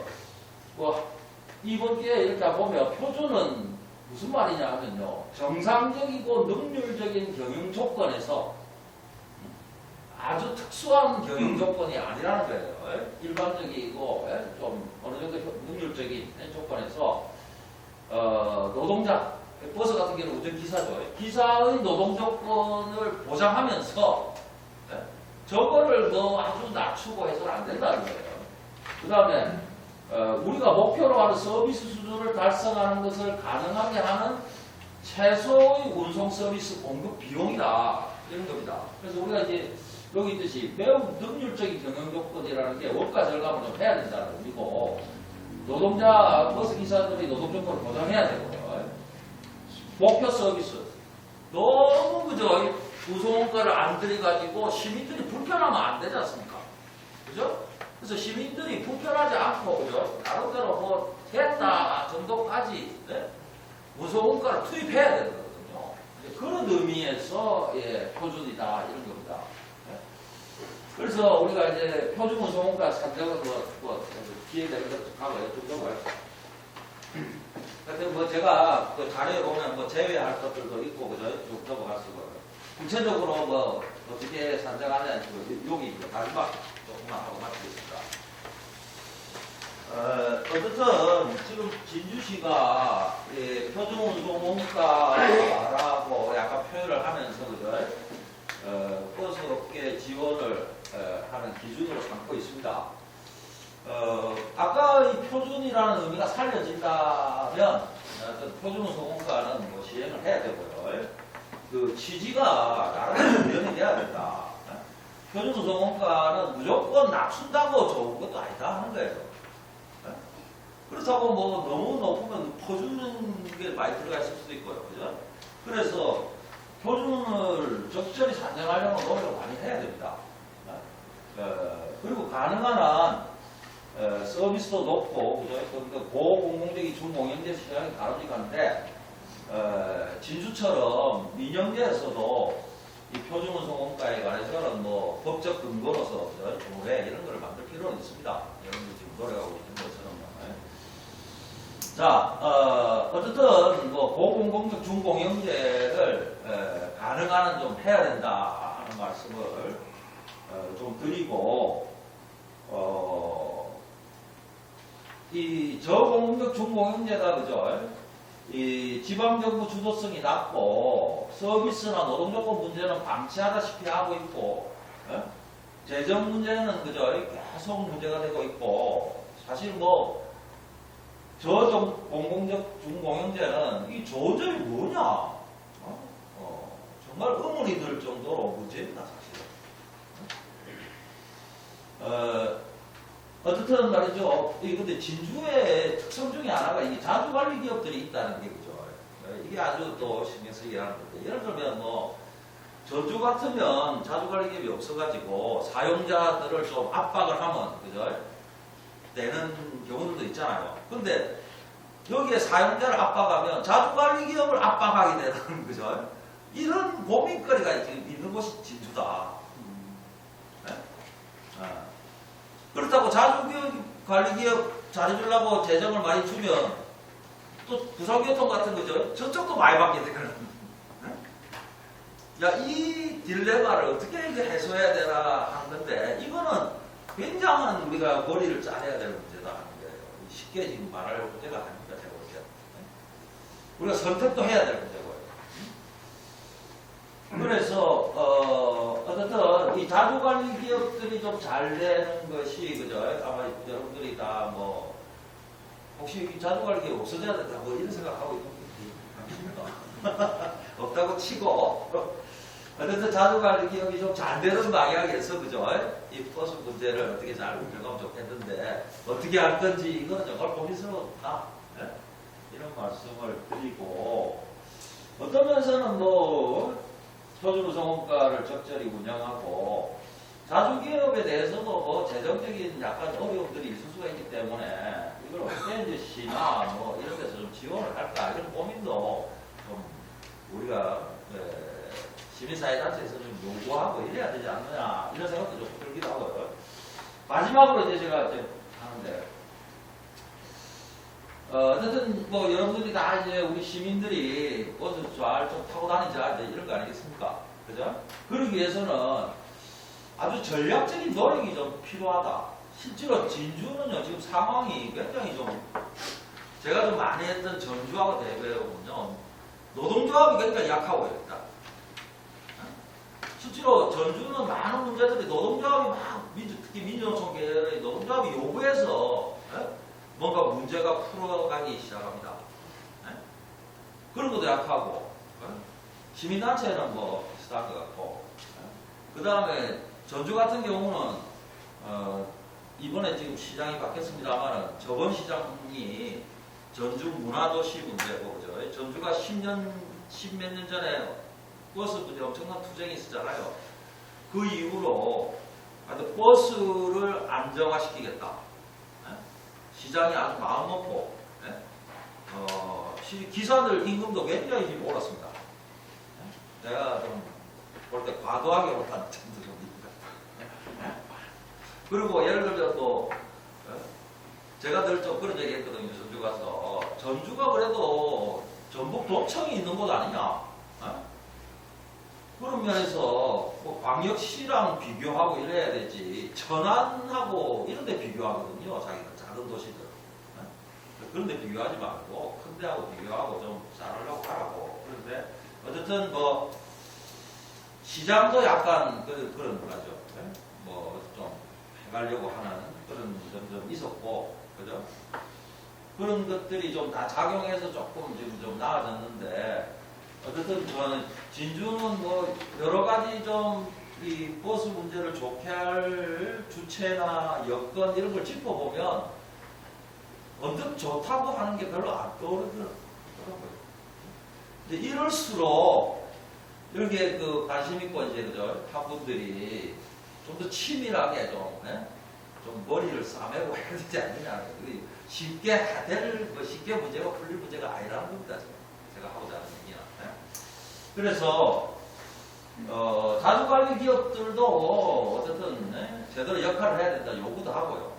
이번 기회에 이렇게 보면 표준은 무슨 말이냐 하면요. 정상적이고 능률적인 경영 조건에서 아주 특수한 경영 조건이 아니라는 거예요. 일반적이고 좀 어느 정도 능률적인 조건에서 노동자, 버스 같은 경우는 운전기사죠. 기사의 노동 조건을 보장하면서 저거를 아주 낮추고 해서는 안 된다는 거예요. 그 다음에 우리가 목표로 하는 서비스 수준을 달성하는 것을 가능하게 하는 최소의 운송 서비스 공급 비용이다. 이런 겁니다. 그래서 우리가 이제 여기 있듯이 매우 능률적인 경영 조건이라는 게 원가 절감을 좀 해야 된다는 의미고, 노동자, 버스 기사들이 노동 조건을 보장해야 되고요. 목표 서비스. 너무 그저 우송원가를 안 들여가지고 시민들이 불편하면 안 되지 않습니까? 그죠? 그래서 시민들이 불편하지 않고, 그죠? 나름대로 뭐, 됐다 정도까지, 네? 문서공과를 투입해야 되거든요. 그런 의미에서, 예, 표준이다, 이런 겁니다. 네? 그래서 우리가 이제 표준 문서공과 산정을 기획되는 것도 하고 여쭤보고요. 하여튼 뭐 제가 그 자료에 보면 뭐 제외할 것들도 있고, 그죠? 쭉 넘어갔어요. 구체적으로 뭐 어떻게 산정하냐, 여기 마지막 조금만 하고 마치겠습니다. 어쨌든 지금 진주시가 표준운송원가라고 약간 표현을 하면서, 그죠? 버스 업계 지원을 하는 기준으로 삼고 있습니다. 아까 이 표준이라는 의미가 살려진다면 표준운송원가는 뭐 시행을 해야 되고요. 그 취지가 나름대로 구현이 돼야 된다. 표준운송원가는 무조건 낮춘다고 좋은 것도 아니다 하는 거예요. 그렇다고 뭐 너무 높으면 퍼주는 게 많이 들어가 있을 수도 있고요. 그죠? 그래서 표준을 적절히 산정하려면 노력을 많이 해야 됩니다. 그리고 가능한 한 서비스도 높고, 그죠? 고공공적인 중공영제 시장이 다르니까 하는데, 진주처럼 민영제에서도 이 표준운송원가에 관해서는 뭐 법적 근거로서 조례 이런 걸 만들 필요는 있습니다. 여러분들 지금 노력하고 있는 것처럼. 자, 어쨌든 뭐 고공공적 중공영제를 가능한 한 좀 해야 된다 하는 말씀을 좀 드리고, 이 저공공적 중공영제가, 그죠? 이 지방정부 주도성이 낮고 서비스나 노동조건 문제는 방치하다시피 하고 있고, 재정 문제는, 그죠? 계속 문제가 되고 있고, 사실 뭐 저좀 공공적 중공영제는 이 조절이 뭐냐? 정말 의문이 들 정도로 문제입니다, 사실. 어쨌든 말이죠. 근데 진주의 특성 중에 하나가 이 자주관리 기업들이 있다는 게, 그죠? 이게 아주 또 신경 쓰이게 하는 건데, 예를 들면 뭐 전주 같으면 자주관리 기업이 없어가지고 사용자들을 좀 압박을 하면, 그죠? 되는 경우도 있잖아요. 근데 여기에 사용자를 압박하면 자주관리 기업을 압박하게 되는, 그죠? 이런 고민거리가 지금 있는 곳이 진주다. 네? 그렇다고 자주관리기업 잘해주려고 재정을 많이 주면 또 부산교통 같은 거죠. 저쪽도 많이 받게 되는. 야, 이 딜레마를 어떻게 해소해야 되나 하는 건데, 이거는 굉장한 우리가 머리를 짜내야 될 문제다 하는 거예요. 쉽게 지금 말할 문제가 아닙니다, 제가 볼 때. 우리가 선택도 해야 될 문제고요. 그래서 어쨌든 이 자주관리 기업들이 좀 잘 되는 것이, 그죠? 아마 여러분들이 다 뭐 혹시 이 자주관리 기업 없어져야 된다 뭐 이런 생각하고 있는 분들이 없다고 치고, 어쨌든 자주관리 기업이 좀 잘 되는 방향에서, 그죠? 이 버스 문제를 어떻게 잘 운영하면 좋겠는데 어떻게 할 건지 이거는 정말 고민스럽다. 네? 이런 말씀을 드리고, 어떤 면에서는 뭐 표준운송원가를 적절히 운영하고, 자주기업에 대해서도 뭐 재정적인 약간 어려움들이 있을 수가 있기 때문에 이걸 어떻게 이제 시나 뭐 이런 데서 좀 지원을 할까, 이런 고민도 좀 우리가 시민사회단체에서 좀 요구하고 이래야 되지 않느냐, 이런 생각도 좀 들기도 하고요. 마지막으로 이제 제가 이제 하는데, 어쨌든 뭐 여러분들이 다 이제 우리 시민들이 버스 잘 좀 타고 다니자 이제 이런 거 아니겠습니까? 그죠? 그러기 위해서는 아주 전략적인 노력이 좀 필요하다. 실제로 진주는요, 지금 상황이 굉장히 좀, 제가 좀 많이 했던 전주하고 대비해보면요, 노동조합이 굉장히 약하고요, 일단. 실제로 전주는 많은 문제들이 노동조합이 막, 특히 민주노총 계열의 노동조합이 요구해서 뭔가 문제가 풀어가기 시작합니다. 그런 것도 약하고, 시민단체는 뭐 비슷한 것 같고, 그 다음에 전주 같은 경우는 이번에 지금 시장이 바뀌었습니다만 저번 시장이 전주 문화도시 문제고, 그죠? 전주가 10몇 년 전에 버스 문제 엄청난 투쟁이 있었잖아요. 그 이후로 하여튼 버스를 안정화시키겠다. 예? 시장이 아주 마음 먹고, 예? 기사들 임금도 굉장히 지금 올랐습니다. 예? 내가 좀 볼 때 과도하게 오르다는 점도 좀 있다. 그리고 예를 들면 또 제가 늘 좀 그런 얘기 했거든요. 전주 가서. 전주가 그래도 전북 도청이 있는 곳 아니냐. 그런 면에서 뭐 광역시랑 비교하고 이래야 되지. 천안하고 이런 데 비교하거든요. 자기가 작은 도시들. 그런 데 비교하지 말고 큰 데하고 비교하고 좀 잘하려고 하라고. 그런데 어쨌든 뭐 시장도 약간 그런 거죠. 뭐 좀 해가려고 하는 그런 좀 있었고, 그죠? 그런 것들이 좀 다 작용해서 조금 지금 좀 나아졌는데, 어쨌든 저는 진주는 뭐 여러 가지 좀 이 버스 문제를 좋게 할 주체나 여건 이런 걸 짚어보면 언뜻 좋다고 하는 게 별로 안 떠오르더라고요. 근데 이럴수록 여기에 그 관심 있고 이제 그죠? 학부들이 좀 더 치밀하게 좀 머리를 싸매고 해야 되지 않느냐. 쉽게 쉽게 문제가 풀릴 문제가 아니라는 겁니다. 제가 하고자 하는 얘기는. 그래서 자주관리 기업들도 어쨌든 제대로 역할을 해야 된다 요구도 하고요.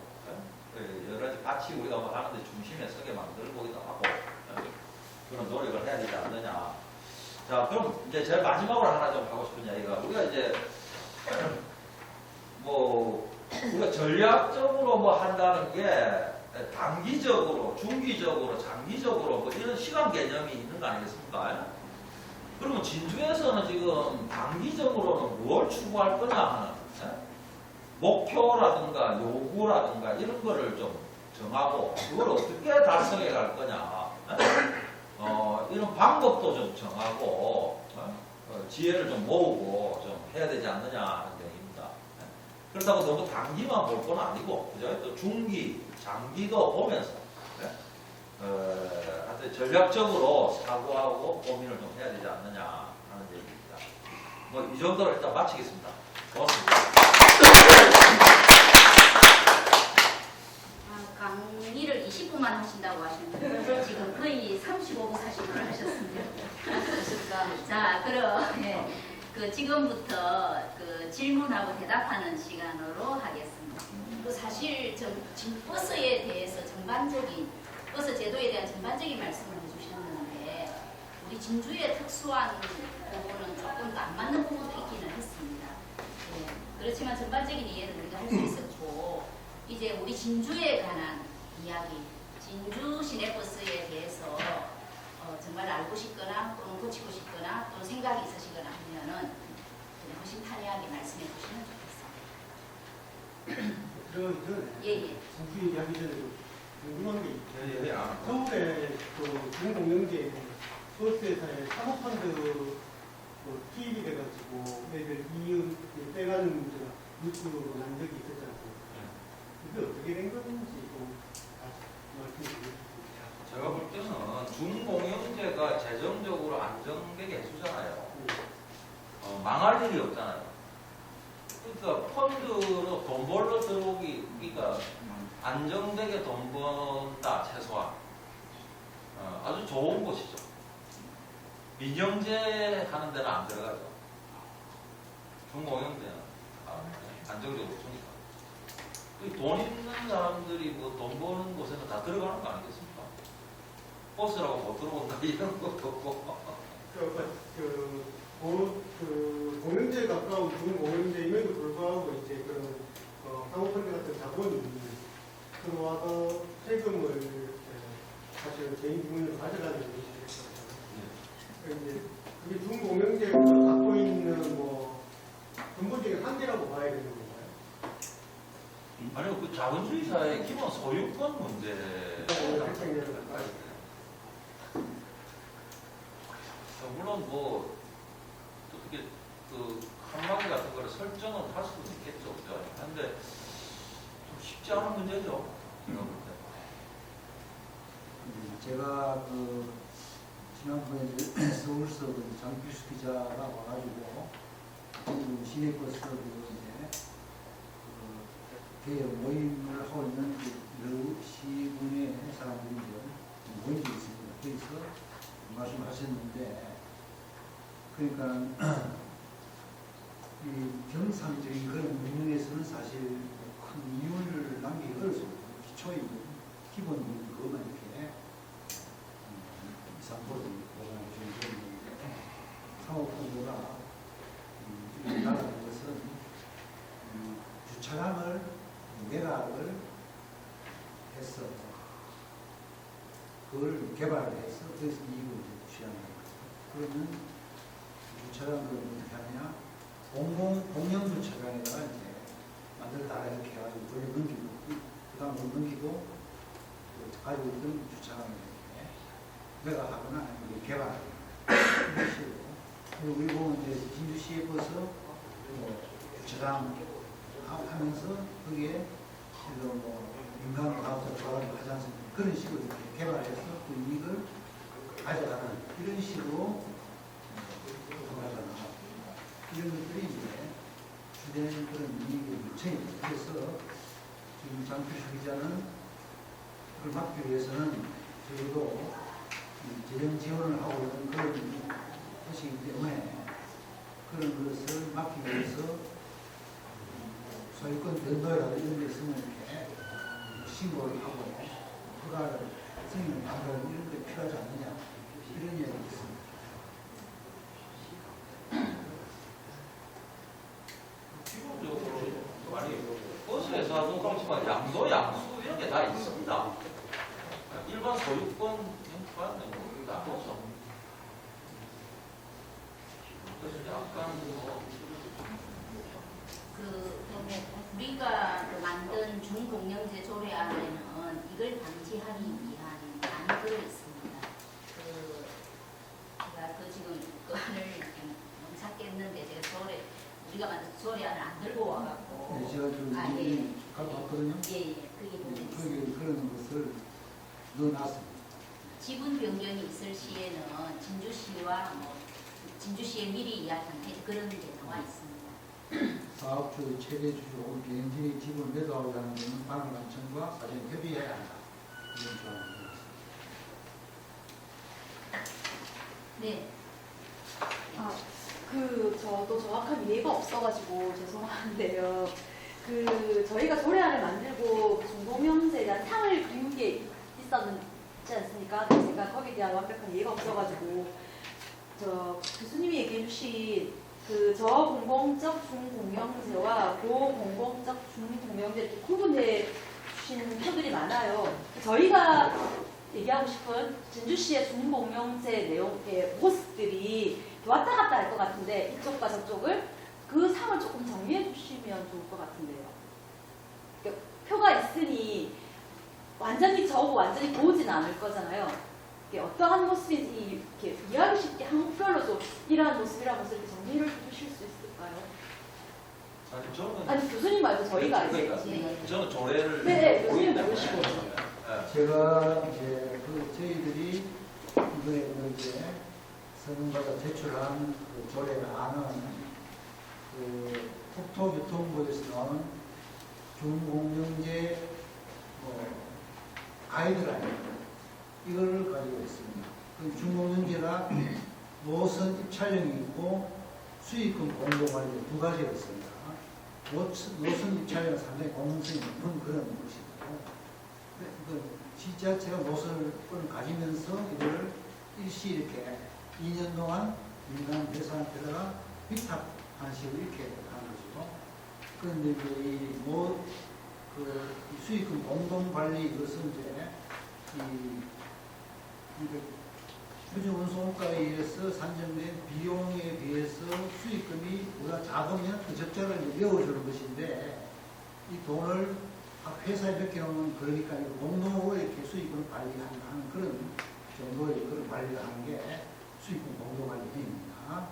여러 가지 같이 우리가 뭐 하는데 중심에 서게 만들고기도 하고 그런 노력을 해야 되지 않느냐. 자, 그럼 이제 제일 마지막으로 하나 좀 하고 싶은 이야기가 우리가 이제 뭐 우리가 전략적으로 뭐 한다는 게 단기적으로, 중기적으로, 장기적으로 뭐 이런 시간 개념이 있는 거 아니겠습니까? 그러면 진주에서는 지금 단기적으로는 무엇을 추구할 거냐 하는 목표라든가 요구라든가 이런 거를 좀 정하고 그걸 어떻게 달성해 갈 거냐 이런 방법도 좀 정하고 지혜를 좀 모으고 좀 해야 되지 않느냐 하는 얘기입니다. 그렇다고 너무 단기만 볼 건 아니고 그죠? 또 중기, 장기도 보면서 하여튼 전략적으로 사고하고 고민을 좀 해야 되지 않느냐 하는 얘기입니다. 뭐 이 정도로 일단 마치겠습니다. 고맙습니다. 강의를 20분만 하신다고 하셨는데 지금 거의 35분 40분을 하셨습니다. 자, 그럼 그 지금부터 그 질문하고 대답하는 시간으로 하겠습니다. 그 사실 지금 버스에 대해서 전반적인 버스 제도에 대한 전반적인 말씀을 해주셨는데 우리 진주의 특수한 부분은 조금 안 맞는 부분도 있기는 했습니다. 그렇지만 전반적인 이해는 우리가 할 수 있었고 이제 우리 진주에 관한 이야기, 진주 시내버스에 대해서 정말 알고 싶거나 또는 고치고 싶거나 또는 생각이 있으시거나 하면은 허심탄회하게 말씀해 주시면 좋겠습니다. 그러기 전에 예. 정치 얘기하기 전에 궁금한 게 있어요. 예. 서울에 그 중공영제 버스회사에 사모펀드 투입이 돼가지고 애들 이윤 빼가는 문제가 뉴스로 난 적이 있었지 않습니까? 그게 어떻게 된 건지 좀 말씀해 주시겠습니다. 제가 볼 때는 중공영제가 재정적으로 안정되게 해주잖아요. 망할 일이 없잖아요. 그러니까 펀드로 돈 벌러 들어오기가 안정되게 돈 번다 최소한 아주 좋은 곳이죠. 민영제 하는 데는 안 들어가죠. 중공영제는 안정적으로 주니까. 돈 있는 사람들이 뭐 돈 버는 곳에는 다 들어가는 거 아니겠습니까? 버스라고 못 들어온다 이런 것도 없고. 공영제에 가까운 중공영제임에도 불구하고 이제 그런 사모펀드 같은 자본이 들어와서 세금을 사실 개인 주문으로 가져가는 것이겠죠. 이제 그게 중공영제가 갖고 있는 뭐 근본적인 한계라고 봐야 되는 건가요? 아니요, 그 자본주의 사회의 기본 소유권 문제. 물론 뭐 어떻게 그 한마디 같은 거를 설정은 할 수도 있겠죠. 그런데 좀 쉽지 않은 문제죠. 제가 볼 때. 제가 그 지난번에 서울서 그 장필수 기자가 와가지고 시내버스를 이제 대여 모임을 하고 있는 그 시군의 사람들이 이제 모임이 있습니다. 거기서 말씀하셨는데, 그러니까 이 정상적인 그런 운영에서는 사실 큰 이윤을 남기기 어렵습니다. 기초의 기본적인 그것만 이렇게 이상보를 보관해 주는 그런 건데, 사업부가 나가는 것은 주차장을 매각을 해서 그걸 개발을 해서 거기서 이익을 취하는 거예요. 그러면 주차장을 어떻게 하냐? 공영 주차장에다가 이제 만들다 이렇게 해가지고 돌려 넘기고, 그 다음 넘기고, 가지고 있던 주차장을 이렇게 매각하거나 아니면 개발, 이런 식으로. 그리고 우리 보면 이제 진주시에 벌써 주차장 하면서 거기에 뭐 민간 가업자 조합을 하지 않습니까? 그런 식으로 이렇게 개발해서 그 이익을 가져가는 이런 식으로 돌아가는 이런 것들이 이제 주된 그런 이익의 물체입니다. 그래서 지금 장필수 기자는 그걸 막기 위해서는 저희도 재정 지원을 하고 있는 그런 것이기 때문에 그런 것을 막기 위해서 소유권 변동이라든가 이런 데 있으면 이렇게 신고를 하고 허가를 승인을 받는 이런 게 필요하지 않느냐 이런 이야기가 있습니다. 기본적으로 아니 버스에서 하던 그렇지만 양도 양수 이런 게 다 있습니다. 일반 소유권 행사는 나눠서 그래서 약간 우리가 만든 중공영제 조례안에는 이걸 방지하기 위한 안들이 있습니다. 제가 지금 그 안을 못 찾겠는데 제가 우리가 만든 조례안을 안 들고 와갖고. 네, 제가 좀 갖고 왔거든요. 예, 그게 문제가 거기에 있습니다. 그런 것을 넣어놨습니다. 지분 변경이 있을 시에는 진주시에 미리 이야기한 그런 게 나와 있습니다. 사업주 최대 주주 혹은 개인들이 집을 매도하고자 하는 데는 방해관청과 사전 협의해야 한다. 이런 조항입니다. 네. 저도 정확한 이해가 없어가지고 죄송한데요. 저희가 조례안을 만들고 중공영제에 대한 상을 그린 게 있었지 않습니까? 제가 거기에 대한 완벽한 이해가 없어가지고 교수님이 얘기해 주신 저공공적 중공영제와 고공공적 중공영제 이렇게 구분해 주신 표들이 많아요. 저희가 얘기하고 싶은 진주시의 중공영제 내용의 모습들이 왔다 갔다 할 것 같은데 이쪽과 저쪽을 그 상을 조금 정리해 주시면 좋을 것 같은데요. 그러니까 표가 있으니 완전히 저고 완전히 보지는 않을 거잖아요. 어떠한 모습인지 이렇게 이해하기 쉽게 항목별로 좀 이러한 모습이라는 것을 이렇게 정리를 해주실 수 있을까요? 아니 저는 아니 교수님 말고 저희가 이제 그러니까 저는 조례를 네, 보기 교수님 때문에. 모르시고. 제가 이제 저희들이 이번에 이제 서명받아 제출한 조례안은 국토교통부에서 나온 중공영제 가이드라인 이걸 가지고 있습니다. 그 중공영제가 노선 입찰령이 있고 수익금 공동관리 두 가지가 있습니다. 노선 입찰령은 상당히 공공성이 높은 그런 것이고 지자체가 노선을 가지면서 이걸 일시 이렇게 2년 동안 민간 회사한테다가 위탁한 식으로 이렇게 하는 거죠. 그런데 이제 이 수익금 공동관리 이것은 이제 표준운송가에 의해서 산정된 비용에 비해서 수익금이 보다 작으면 그 적자를 메워주는 것인데 이 돈을 각 회사에 맡겨놓으면 그러니까 공동으로 이렇게 수익금을 관리하는 그런 정도의 그런 관리를 하는 게 수익금 공동관리형입니다.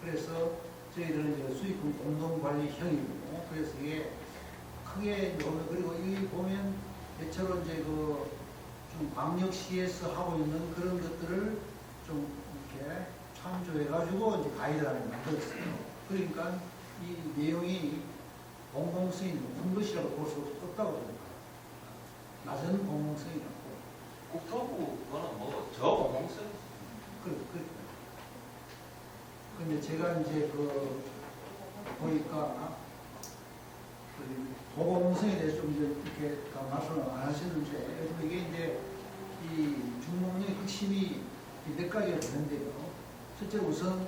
그래서 저희들은 이제 수익금 공동관리형이고 그래서 이게 크게 그리고 여기 보면 대체로 이제 좀 광역시에서 하고 있는 그런 것들을 좀 이렇게 참조해가지고 이제 가이드라인을 만들었어요. 그러니까 이 내용이 공공성이 높은 것이라고 볼 수 없다고 봅니다. 낮은 공공성이 높고 국토부 그거는 뭐 저공공성 근데 제가 이제 보니까 고공성에 대해서 좀 이제 이렇게 말씀을 안 하시는데 이게 이제 이 중공령의 핵심이 몇 가지가 되는데요. 첫째 우선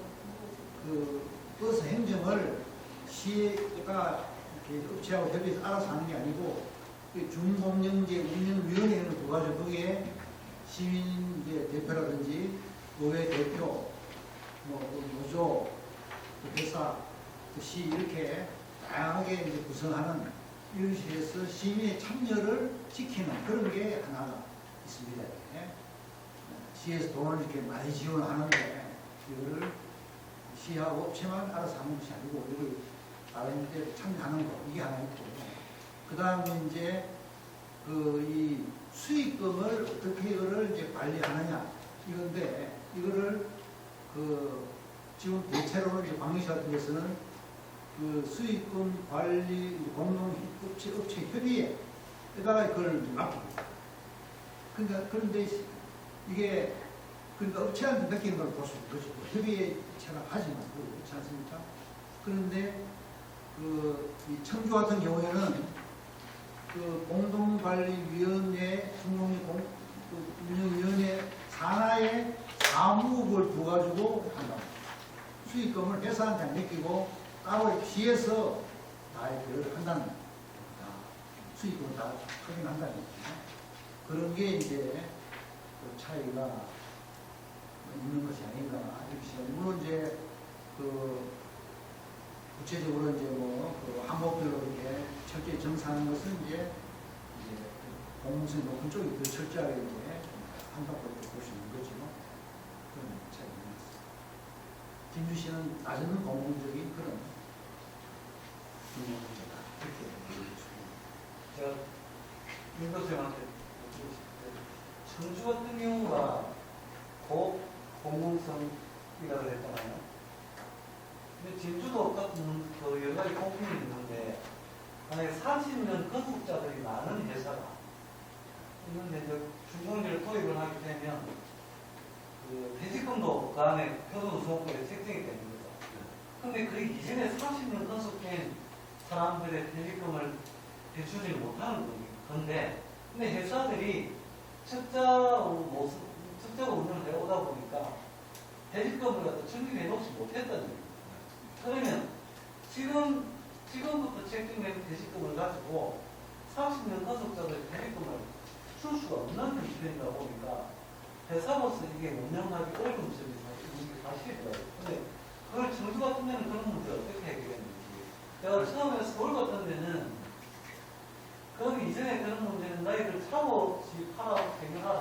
버스 행정을 시가 이렇게 업체하고 협의해서 알아서 하는 게 아니고 중공영제 운영위원회를 두가지고 거기에 시민 대표라든지 의회 대표, 노조, 회사, 시 이렇게 다양하게 이제 구성하는 이런 식에서 시민의 참여를 지키는 그런 게 하나가 있습니다. 시에서 돈을 이렇게 많이 지원하는데 이거를 시하고 업체만 알아서 하는 것이 아니고 이걸 다른 데 참여하는 거 이게 하나 있고 그 다음에 이제 이 수익금을 어떻게 이거를 이제 관리하느냐 이건데 이거를 지금 대체로는 이제 광역시 같은 데서는 수익금 관리 공동 업체 협의회에다가 그걸 맡깁니다. 그런데 이게 그러니까 업체한테 맡기는 걸 볼 수 있는 거죠. 협의회처럼 하지만 그렇지 않습니까? 그런데 이 청주 같은 경우에는 공동관리위원회 운영위원회 산하에 사무국을 두가지고 한다. 수익금을 회사한테 안 맡기고 따로 시에서 다 이렇게 한다는 겁니다. 수익금을 다 확인한다는 거죠. 그런 게 이제 차이가 있는 것이 아닌가 이렇게 생각합니다. 물론 이제 구체적으로 이제 항목별로 이렇게 철저히 정상하는 것은 이제 공공성이 높은 쪽이 더 철저하게 이제 한다고 볼 수 있는 거죠. 그런 차이가 있습니다. 김주 씨는 낮은 공공적인 그런 문제다 이렇게 보여주십니다. 제가 윤도쌤한테 청주 같은 경우가 고공공성이라고 했잖아요. 근데 진주도 똑같은 여러 가지 공통이 있는데 만약에 30년 건축자들이 많은 회사가 있는데 중공제를 도입을 하게 되면 퇴직금도 그 안에 교도소득세에 책정이 되는 거죠. 근데 그 이전에 30년 건축된 사람들의 퇴직금을 대출을 못하는 건데 근데 회사들이 적자로 운영을 해오다 보니까 퇴직금을 갖다 정리해 놓지 못했다는 거예요. 그러면 지금부터 책정된 퇴직금을 가지고 30년 건축자들의 퇴직금을 줄 수가 없는 형편이다 보니까 회사로서 이게 운영하기 어려운 점이 사실이더라고요. 근데 그걸 청주 같은 데는 그런 문제를 어떻게 해결했는지 제가 처음에 서울 같은 데는 거기 이전에 그런 문제는 나이를 차고 집하라 해결하라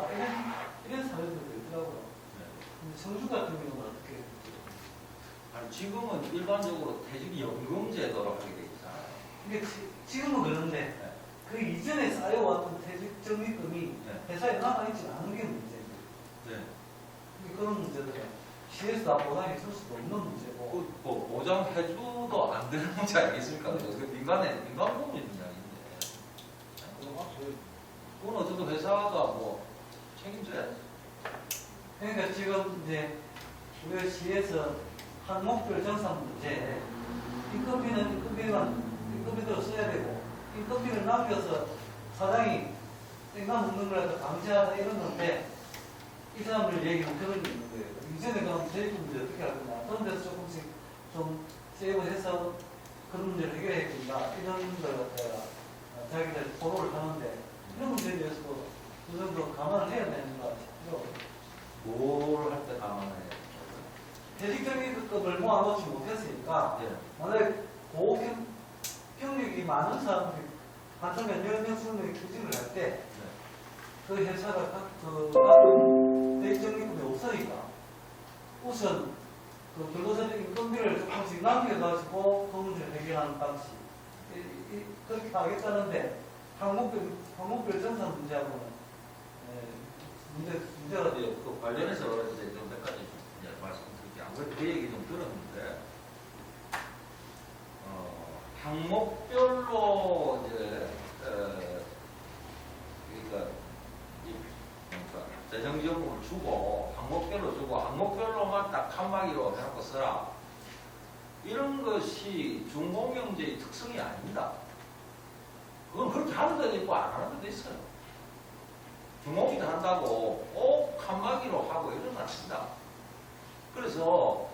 이런 사례들도 있더라고요. 근데 청주 같은 경우는 어떻게 해요? 아니 지금은 일반적으로 퇴직연금 제도로 하게 돼 있잖아요. 근데 지금은 그런데 그 이전에 쌓여왔던 퇴직 적립금이 회사에 남아있지 않은 게 문제예요. 네. 그런 문제들은 시에서 다 보상해 줄 수도 없는 문제고 보장해줘도 안 되는 문제 아니겠습니까? 그 민간 부분이 이야기인데 그건 어쨌든 회사가 책임져야지. 그러니까 지금 이제 우리가 시에서 한 목별 정산 문제 인건비는 인건비대로 써야 되고 인건비를 남겨서 사장이 생각 먹는 걸 강제하다 이런 건데 이 사람들 얘기는 그런 게 있는 거예요. 이전에 그럼 세입금 문제 어떻게 할 거냐 그런 데서 조금씩 좀 세입을 해서 그런 문제를 해결해 준다 이런 걸 갖다가 자기들 보도를 하는데 이런 문제에 대해서도 그 정도 감안을 해야 되는 것 같아요. 뭘 할 때 감안해야 퇴직적립금을 모아놓지 못했으니까 만약에 고경력이 많은 사람들이 한 처음에 몇 명, 20명이 퇴직을 할 때 그 회사가 다른 퇴직적립금이 없으니까 우선 근로자들 인건비를 조금씩 남겨가지고 그 문제를 해결하는 방식 그렇게 하겠다는데 항목별 정산 문제하고는 문제가 돼요. 그 관련해서 이제 좀 몇 가지 말씀드릴게요. 아무래도 그 얘기 좀 들었는데 항목별 항목별로 이제 그러니까 재정지원금을 주고 항목별로 주고 항목별로만 딱 칸막이로 해놓고 써라. 이런 것이 중공영제의 특성이 아닙니다. 그건 그렇게 하는 데도 있고 안 하는 데도 있어요. 중공이도 한다고 꼭 칸막이로 하고 이런 건 아닙니다. 그래서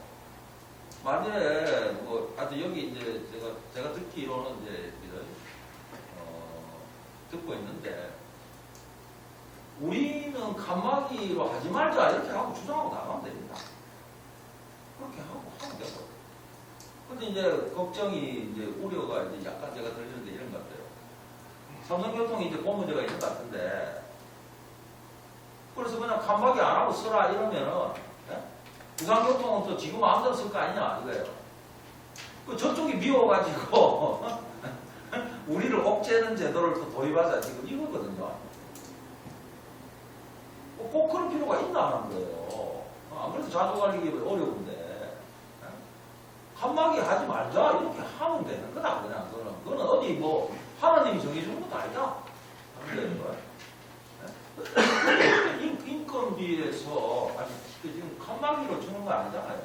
만약에 뭐 하여튼 여기 이제 제가 듣기로는 이제 듣고 있는데 우리는 칸막이로 하지 말자 이렇게 하고 주장하고 나가면 됩니다. 그렇게 하고 하면 되고. 근데 이제 걱정이 이제 우려가 이제 약간 제가 들리는데 이런 것 같아요. 삼성교통이 이제 그 문제가 있는 것 같은데 그래서 그냥 칸막이 안 하고 쓰라 이러면은 예? 부산교통은 또 지금 마음대로 쓸 거 아니냐 이거예요. 그 저쪽이 미워가지고 우리를 옥죄는 제도를 또 도입하자 지금 이거거든요. 꼭 그런 필요가 있나 하는 거예요. 안 그래서 자주 가리기 어려운데 칸막이 하지 말자 이렇게 하면 되는 거다 그냥 그거는 어디 뭐 하나님이 정해주는 것도 아니다. 인건비에서 아니 지금 칸막이로 주는 거 아니잖아요.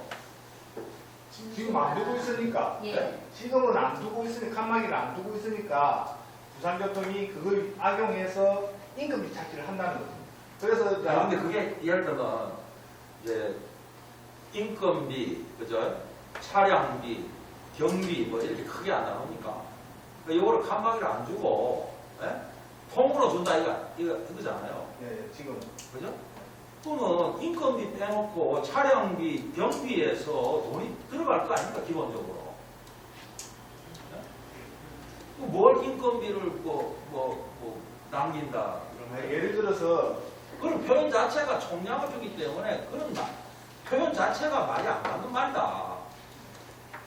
지금 안 두고 있으니까 예. 지금은 안 두고 있으니까 칸막이를 안 두고 있으니까 부산교통이 그걸 악용해서 임금비 찾기를 한다는 거죠. 그래서 근데 그게 예를 들면 이제 인건비, 그죠? 차량비, 경비 뭐 이렇게 크게 안 나오니까 이거를 칸막이를 안 주고 예? 통으로 준다 이거잖아요. 예, 지금 그죠? 그러면 인건비 빼놓고 차량비, 경비에서 돈이 들어갈 거 아닙니까 기본적으로? 예? 뭘 인건비를 뭐 남긴다. 예를 들어서 그런 표현 자체가 총량을 주기 때문에 그런 표현 자체가 말이 안 맞는 말이다.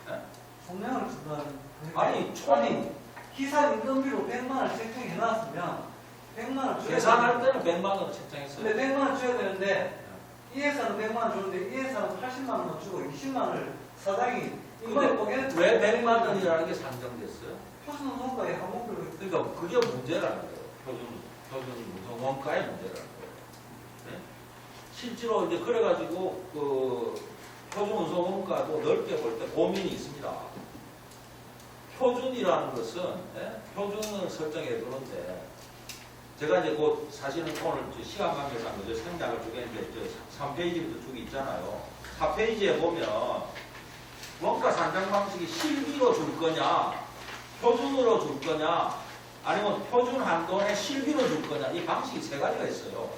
예? 총량을 주면 아니 총이 기사 임금비로 100만 원 책정해놨으면 100만 원 줘야 계산할 되는데, 때는 100만 원을 책정했어요. 근데 100만 원 줘야 되는데 이 회사는 100만 원 주는데 이 회사는 80만 원만 주고 20만 원을 사장이 이걸 보게 왜 100만 원이라는 게 산정됐어요? 표준 원가의 항목별로 그러니까 그게 문제라는 거예요. 표준 무슨 원가의 문제라는 거예요. 네? 실제로 이제 그래가지고 그 표준 운송 원가도 넓게 볼 때 고민이 있습니다. 표준이라는 것은 표준은 설정해 두는데 제가 이제 곧 사실은 오늘 시간 관계상 그저 생략을 주겠는데 3페이지부터 쭉 있잖아요. 4페이지에 보면 원가 산정 방식이 실비로 줄 거냐 표준으로 줄 거냐 아니면 표준 한돈에 실비로 줄 거냐 이 방식이 세 가지가 있어요.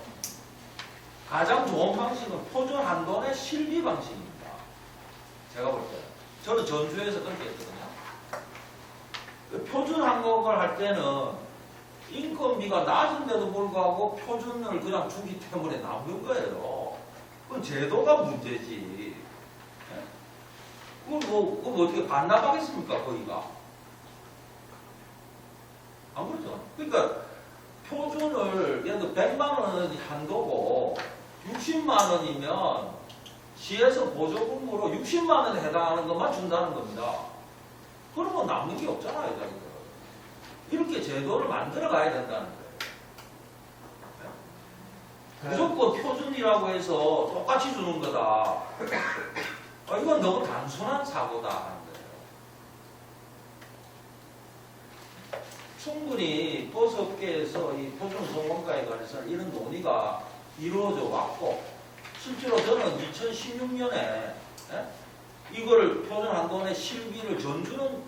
가장 좋은 방식은 표준 한돈의 실비 방식입니다. 제가 볼 때 저는 전주에서 그렇게 했거든요. 표준 항목을 할 때는 인건비가 낮은데도 불구하고 표준을 그냥 주기 때문에 남는 거예요. 그건 제도가 문제지. 그럼 뭐 어떻게 반납하겠습니까, 거기가? 안 그렇죠? 그러니까 표준을 예를 들어 100만 원이 한도고 60만 원이면 시에서 보조금으로 60만 원에 해당하는 것만 준다는 겁니다. 그러면 남는 게 없잖아요, 자기들. 이렇게 제도를 만들어 가야 된다는 거예요. 무조건 표준이라고 해서 똑같이 주는 거다. 이건 너무 단순한 사고다 하는 거예요. 충분히 버스업계에서 이 표준 소원가에 관해서는 이런 논의가 이루어져 왔고, 실제로 저는 2016년에 이걸 표준 한돈의 실비를 전주는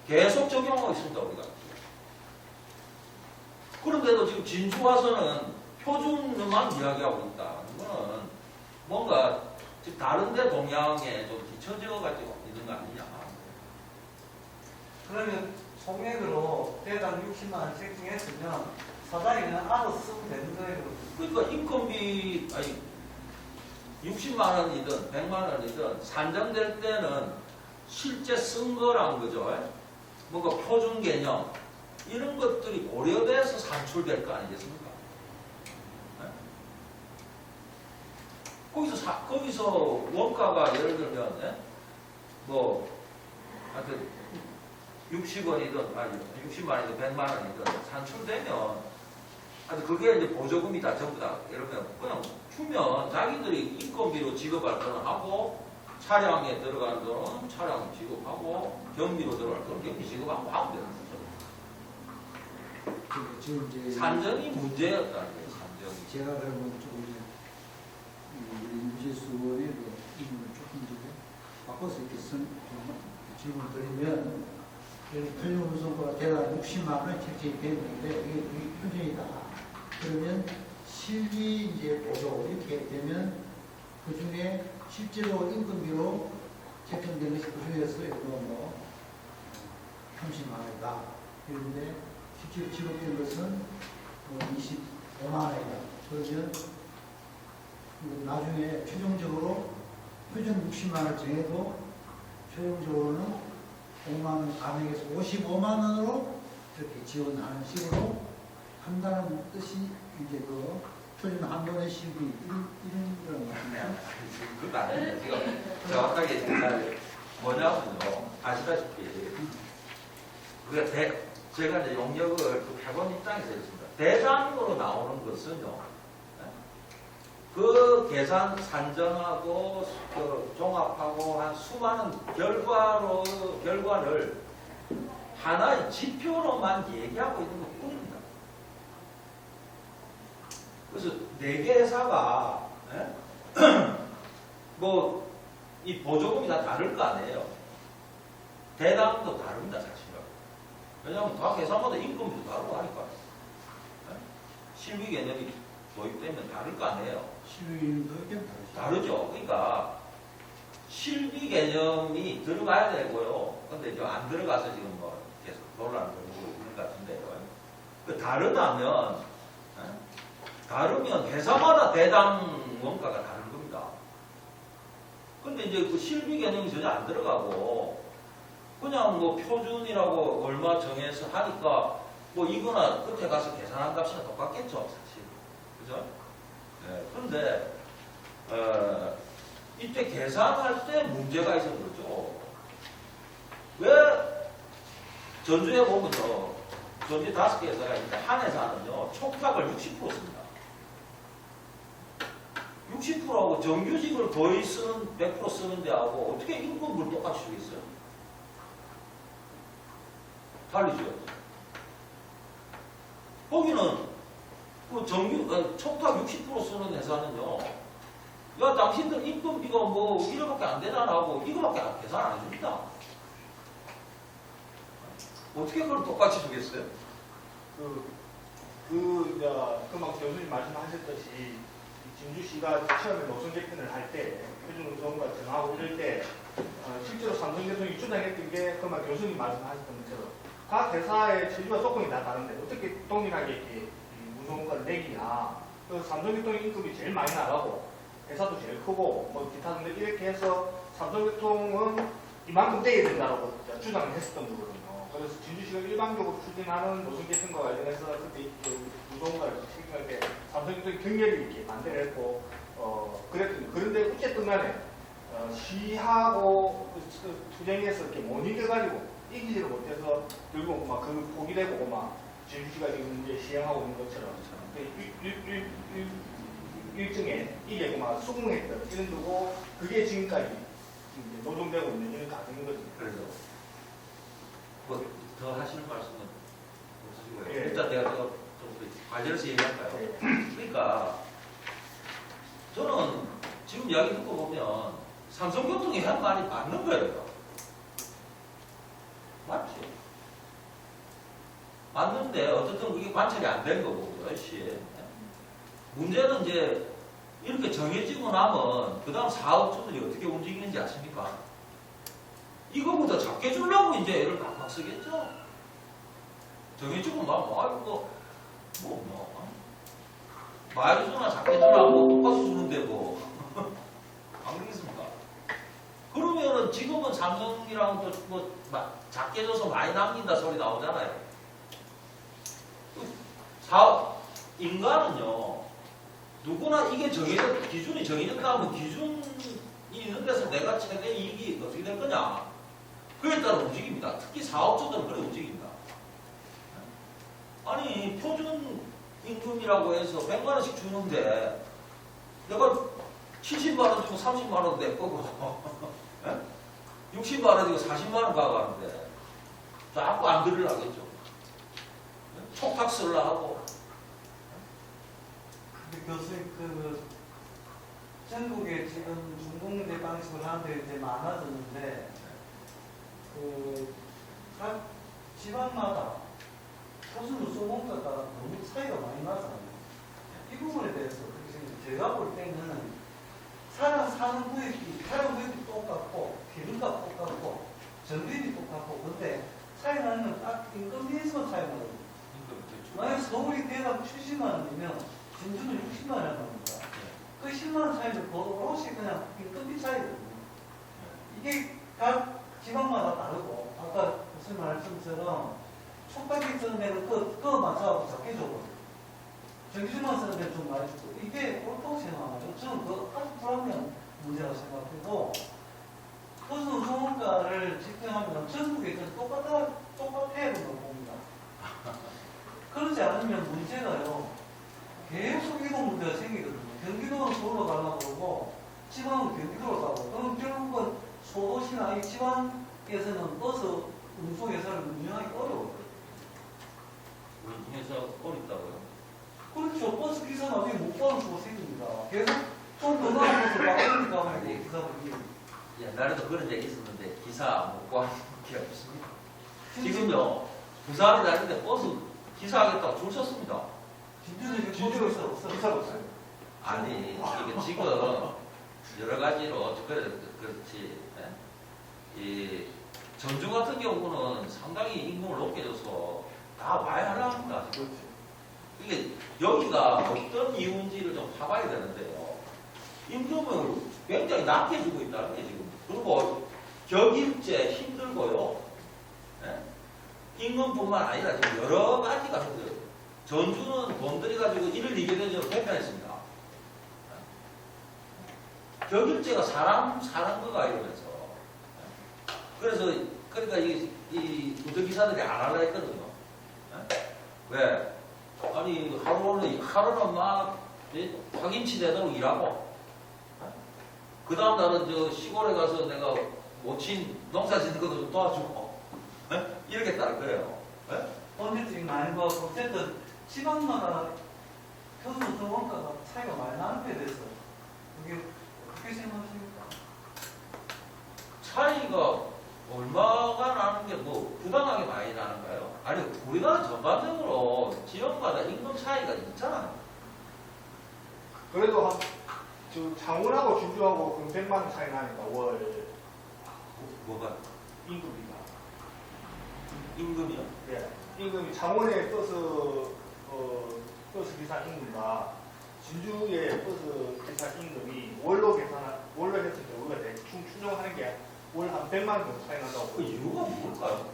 계속 적용하고 있습니다, 우리가. 그런데도 지금 진주 와서는 표준만 이야기하고 있다. 이거는 뭔가 다른데 동향에 좀 뒤처져 가지고 있는 거 아니냐. 그러면 총액으로 대당 60만 원 책정했으면 사장이 그냥 알아서 쓰면 되는 거예요. 그러니까 인건비, 아니, 60만 원이든 100만 원이든 산정될 때는 실제 쓴 거란 거죠. 뭔가 표준 개념, 이런 것들이 고려돼서 산출될 거 아니겠습니까? 거기서 원가가 예를 들면, 하여튼, 60원이든 아니 60만원이든 100만원이든 산출되면 아니 그게 이제 보조금이다 전부 다 이러면 그냥 주면 자기들이 인건비로 지급할 거는 하고 차량에 들어가는 돈은 차량 지급하고 경비로 들어갈 거는 경비 지급하고 하면 되는 거죠. 지금 이제 산정이 문제였다는 거예요. 산정이. 제가 그러면 조금 이제 우리 유재수 의원의 그 이름을 조금 이제 바꿔서 이렇게 질문 드리면 토지운송과가 대략 60만 원 책정이 되는데 이게 표준이다. 그러면 실비 이제 보조 이렇게 되면 그 중에 실제로 인건비로 책정된 것이 그 중에서 이거 뭐 30만 원이다. 그런데 실제로 지급된 것은 25만 원이다. 그러면 나중에 최종적으로 표준 60만 원을 정해도 최종적으로는 5만 원 감액에서 55만 원으로 이렇게 지원하는 식으로 한다는 뜻이 이제 그 표준 한 번의 실비 이런 거는 그건 아닌데 지금 정확하게 뭐냐면요 아시다시피 그게 제가 이제 용역을 그 해본 입장에서 했습니다. 대상으로 나오는 것은요 그 계산 산정하고 그 종합하고 한 수많은 결과를 하나의 지표로만 얘기하고 있는 것 뿐입니다. 그래서 4개 회사가 뭐 이 보조금이 다 다를 거 아니에요. 대당도 다릅니다 사실은. 왜냐하면 각 회사마다 임금도 다르고 하니까 실비 개념이 도입되면 다를 거 아니에요. 실비도 이렇게 다르죠. 그러니까 실비 개념이 들어가야 되고요. 근데 이제 안 들어가서 지금 뭐 계속 논란을 벌이고 있는 것 같은데요. 그 다르면 회사마다 대당 원가가 다른 겁니다. 근데 이제 그 실비 개념이 전혀 안 들어가고 그냥 뭐 표준이라고 얼마 정해서 하니까 뭐 이거나 끝에 가서 계산한 값이나 똑같겠죠, 사실. 그죠? 네. 그런데 이때 계산할 때 문제가 있어서 그렇죠. 왜 전주에 보면요, 전주 5개 회사가 있는데 한 회사는요 총탁을 60% 씁니다. 60%하고 정규직을 거의 쓰는 100% 쓰는 데하고 어떻게 임금을 똑같이 주겠어요? 다르죠. 거기는 그 총탁 60% 쓰는 회사는요, 야 당신들 임금비가 뭐 1억밖에 안 되잖아 하고 이거밖에 계산 안 해줍니다. 어떻게 그걸 똑같이 주겠어요? 막 교수님 말씀하셨듯이 진주시가 처음에 노선 개편을 할 때 표준운송과 정하고 이럴 때 실제로 삼성계통이 주장했던 게 그만 교수님 말씀하셨던 것처럼 각 회사의 체주와 조건이 다 다른데 어떻게 동일하게 이렇게 운송원가를 내기냐. 그래서 삼성계통의 임금이 제일 많이 나가고 회사도 제일 크고 뭐 기타 등등 이렇게 해서 삼성계통은 이만큼 떼야 된다고 주장을 했었던 거거든요. 그래서 진주시가 일반적으로 추진하는 노선 개편과 관련해서 그때 운송원가를 책정할 때 삼성계통이 경렬이 이렇게 반대를 했고 그런데 어쨌든 간에 시하고 투쟁에서 이렇게 못 이겨가지고 이기지를 못해서 결국 막 그 포기되고 막 진주시가 지금 이제 시행하고 있는 것처럼 일정에 이게 막 수긍했던 이런 거고 그게 지금까지 노동되고 있는 이런 과정인 거죠. 그래서 뭐 더 하시는 말씀은 없으시고요. 예. 일단 내가 좀 과제로서 얘기할까요? 예. 그러니까 저는 지금 이야기 듣고 보면 삼성교통이 한 말이 맞는 거예요. 맞지? 맞는데 어쨌든 그게 관찰이 안 된 거고 역시 문제는 이제 이렇게 정해지고 나면 그 다음 사업주들이 어떻게 움직이는지 아십니까? 이거보다 작게 주려고 이제 애를 팍팍 쓰겠죠? 정해지고 나면 마이주나 작게 주려고 똑같이 주는데 뭐 안 그러겠습니까? 그러면은 지금은 삼성이랑 또 뭐 작게 줘서 많이 남긴다 소리 나오잖아요. 인간은요, 누구나 이게 기준이 정해졌다 하면 기준이 있는 데서 내가 최대 이익이 어떻게 될 거냐? 그에 따라 움직입니다. 특히 사업자들은 그래 움직입니다. 아니 표준 임금이라고 해서 100만 원씩 주는데 내가 70만 원 주고 30만 원 내 거고 60만 원 주고 40만 원 가가는데 자꾸 안 들으려겠죠. 촉탁 쓰려 하고. 근데 교수님 그 전국에 지금 중공대 방식을 하는 데 이제 많아졌는데 각 지방마다 표준 우수원가가 너무 차이가 많이 나잖아요. 이 부분에 대해서 제가 볼 때는 사는 구역이 똑같고 기름값 똑같고 전기비 똑같고 근데 차이 나는 건 딱 임금비에서 차이 나거든요. 만약 서울이 대략 70만 원이면 진주는 60만 원 합니다. 그 10만 원 차이를 오롯이 그냥 임금비 차이거든요. 이게 각 지방마다 다르고 아까 무슨 말씀처럼 촉박이 쓰는 데는 그거 맞춰서 적게 줘버려요. 전기줄만 쓰는 데는 좀 많이 주고 이게 옳다고 생각하죠. 저는 그거 아주 불합리한 문제라고 생각하고 표준 우수원가를 집행하면 전국에 똑같아야 된다고 봅니다. 그렇지 않으면 문제가요. 계속 이동 문제가 생기거든요. 경기도는 서울로 가려고 그러고 지방은 경기도로 가고 그럼 결국은 소도시나 이 지방에서는 버스 운송 예산을 운영하기 어려워요. 운송에서 어렵다고요? 그렇죠. 버스 기사 나중에 못 가는 수가 생깁니다. 계속 좀 더 나은 곳을 바꾸니까 말이에요. 기사분이. 옛날에도 그런 얘기 있었는데 기사 못 구하는 게 없습니다. 지금요 부산에 다니는데 버스 기사하겠다고 줄 섰습니다. 진주는 진주는 없어. 기사가 없어요. 아니 이게 지금 여러 가지로 그렇지. 이 전주 같은 경우는 상당히 임금을 높게 줘서 다 와야 하랍니다. 그렇지. 이게 여기가 어떤 이유인지를 좀 봐봐야 되는데요. 임금을 굉장히 낮게 주고 있다는 게 지금. 그리고 격일제 힘들고요. 임금뿐만 아니라 지금 여러 가지가 힘들어요. 전주는 돈 들여가지고 일을 이게 되죠. 개편했습니다. 격일제가 사람 사는 거가 이러면서. 그래서 그러니까 이 운전기사들이 안 하려 했거든요. 왜? 아니 하루는 막 파김치 내도록 일하고 그 다음 날은 저 시골에 가서 내가 모친 농사 짓는 것도 좀 도와주고 이렇게 따를 거예요. 언제쯤 많이 봐. 어쨌든 지방마다 표준 우수원가가 차이가 많이 나는 데 대해서 그게 어떻게 생각하십니까? 차이가 얼마가 나는 게 뭐 부당하게 많이 나는가요? 아니 우리나라 전반적으로 지역마다 임금 차이가 있잖아요. 그래도 저 창원하고 진주하고 그럼 100만 원 차이 나니까 월 뭐가? 임금비가. 임금이요? 예. 임금이 창원의 버스 기사 임금과 진주의 버스 기사 임금이 월로 했을 때 우리가 대충 추정하는 게 월 한 100만 원 정도 차이 난다고. 그 이유가 뭘까요?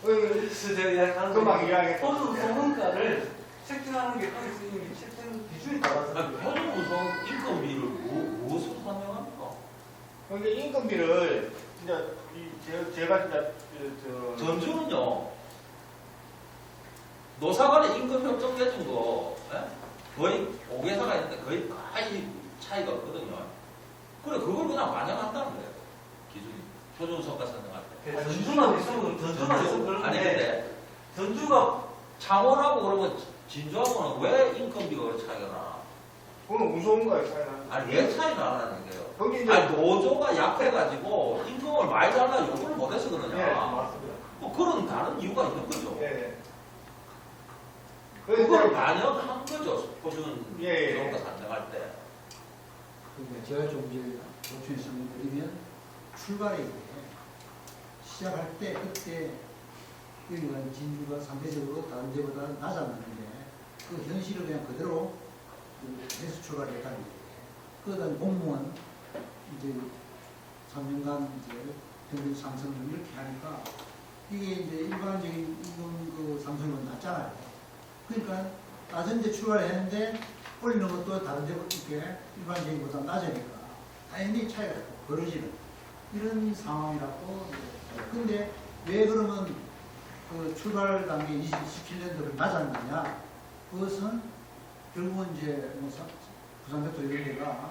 그래서 제가 이야기하는 금방 이야기했던 표준 우수원가를 책정하는 게 거기서 이미 책정 기준이 달라서 아니, 표준 우선 임금비를 무엇으로 설명합니까? 근데 임금비를 진짜 제가 진짜 전주는요 노사간의 임금 협정 맺은 거 거의 5개사가 있는데 거의 차이가 없거든요. 그래 그걸 그냥 반영한다는 거예요. 기준이 표준 우선가 선정할 때. 전주만 있으면 아니 그런데 근데 전주가 창원하고 그러면 진주하고는 왜 임금비가 그렇게 차이가 나? 그거는 우수원가의 차이 나는. 아니 왜 차이 나는 거예요? 거기 이제 아니 노조가 약해가지고 임금을 많이 달라 요구를 못해서 그러냐? 예, 맞습니다. 뭐 그런 다른 이유가 있는 거죠. 예. 그걸 반영한 거죠. 표준 예. 우선가 산정할 때. 그러니까 제가 좀 이제 보충해서 드리면 출발에 시작할 때 그때 여기가 진주가 상대적으로 다른 데보다 낮았는데 그 현실을 그냥 그대로 해서 출발했다는 거예요. 그다음 공무원 이제 3년간 이제 평균 상승 이렇게 하니까 이게 이제 일반적인 임금 그 상승은 낮잖아요. 그러니까 낮은 데 출발했는데 올리는 것도 다른 데 이렇게 일반적인 것보다 낮으니까 당연히 차이가 벌어지는 이런 상황이라고. 근데 근데 왜 그러면 그 출발 단계 27년도를 낮았느냐? 그것은 결국은 이제 뭐 부산대표 이런 데가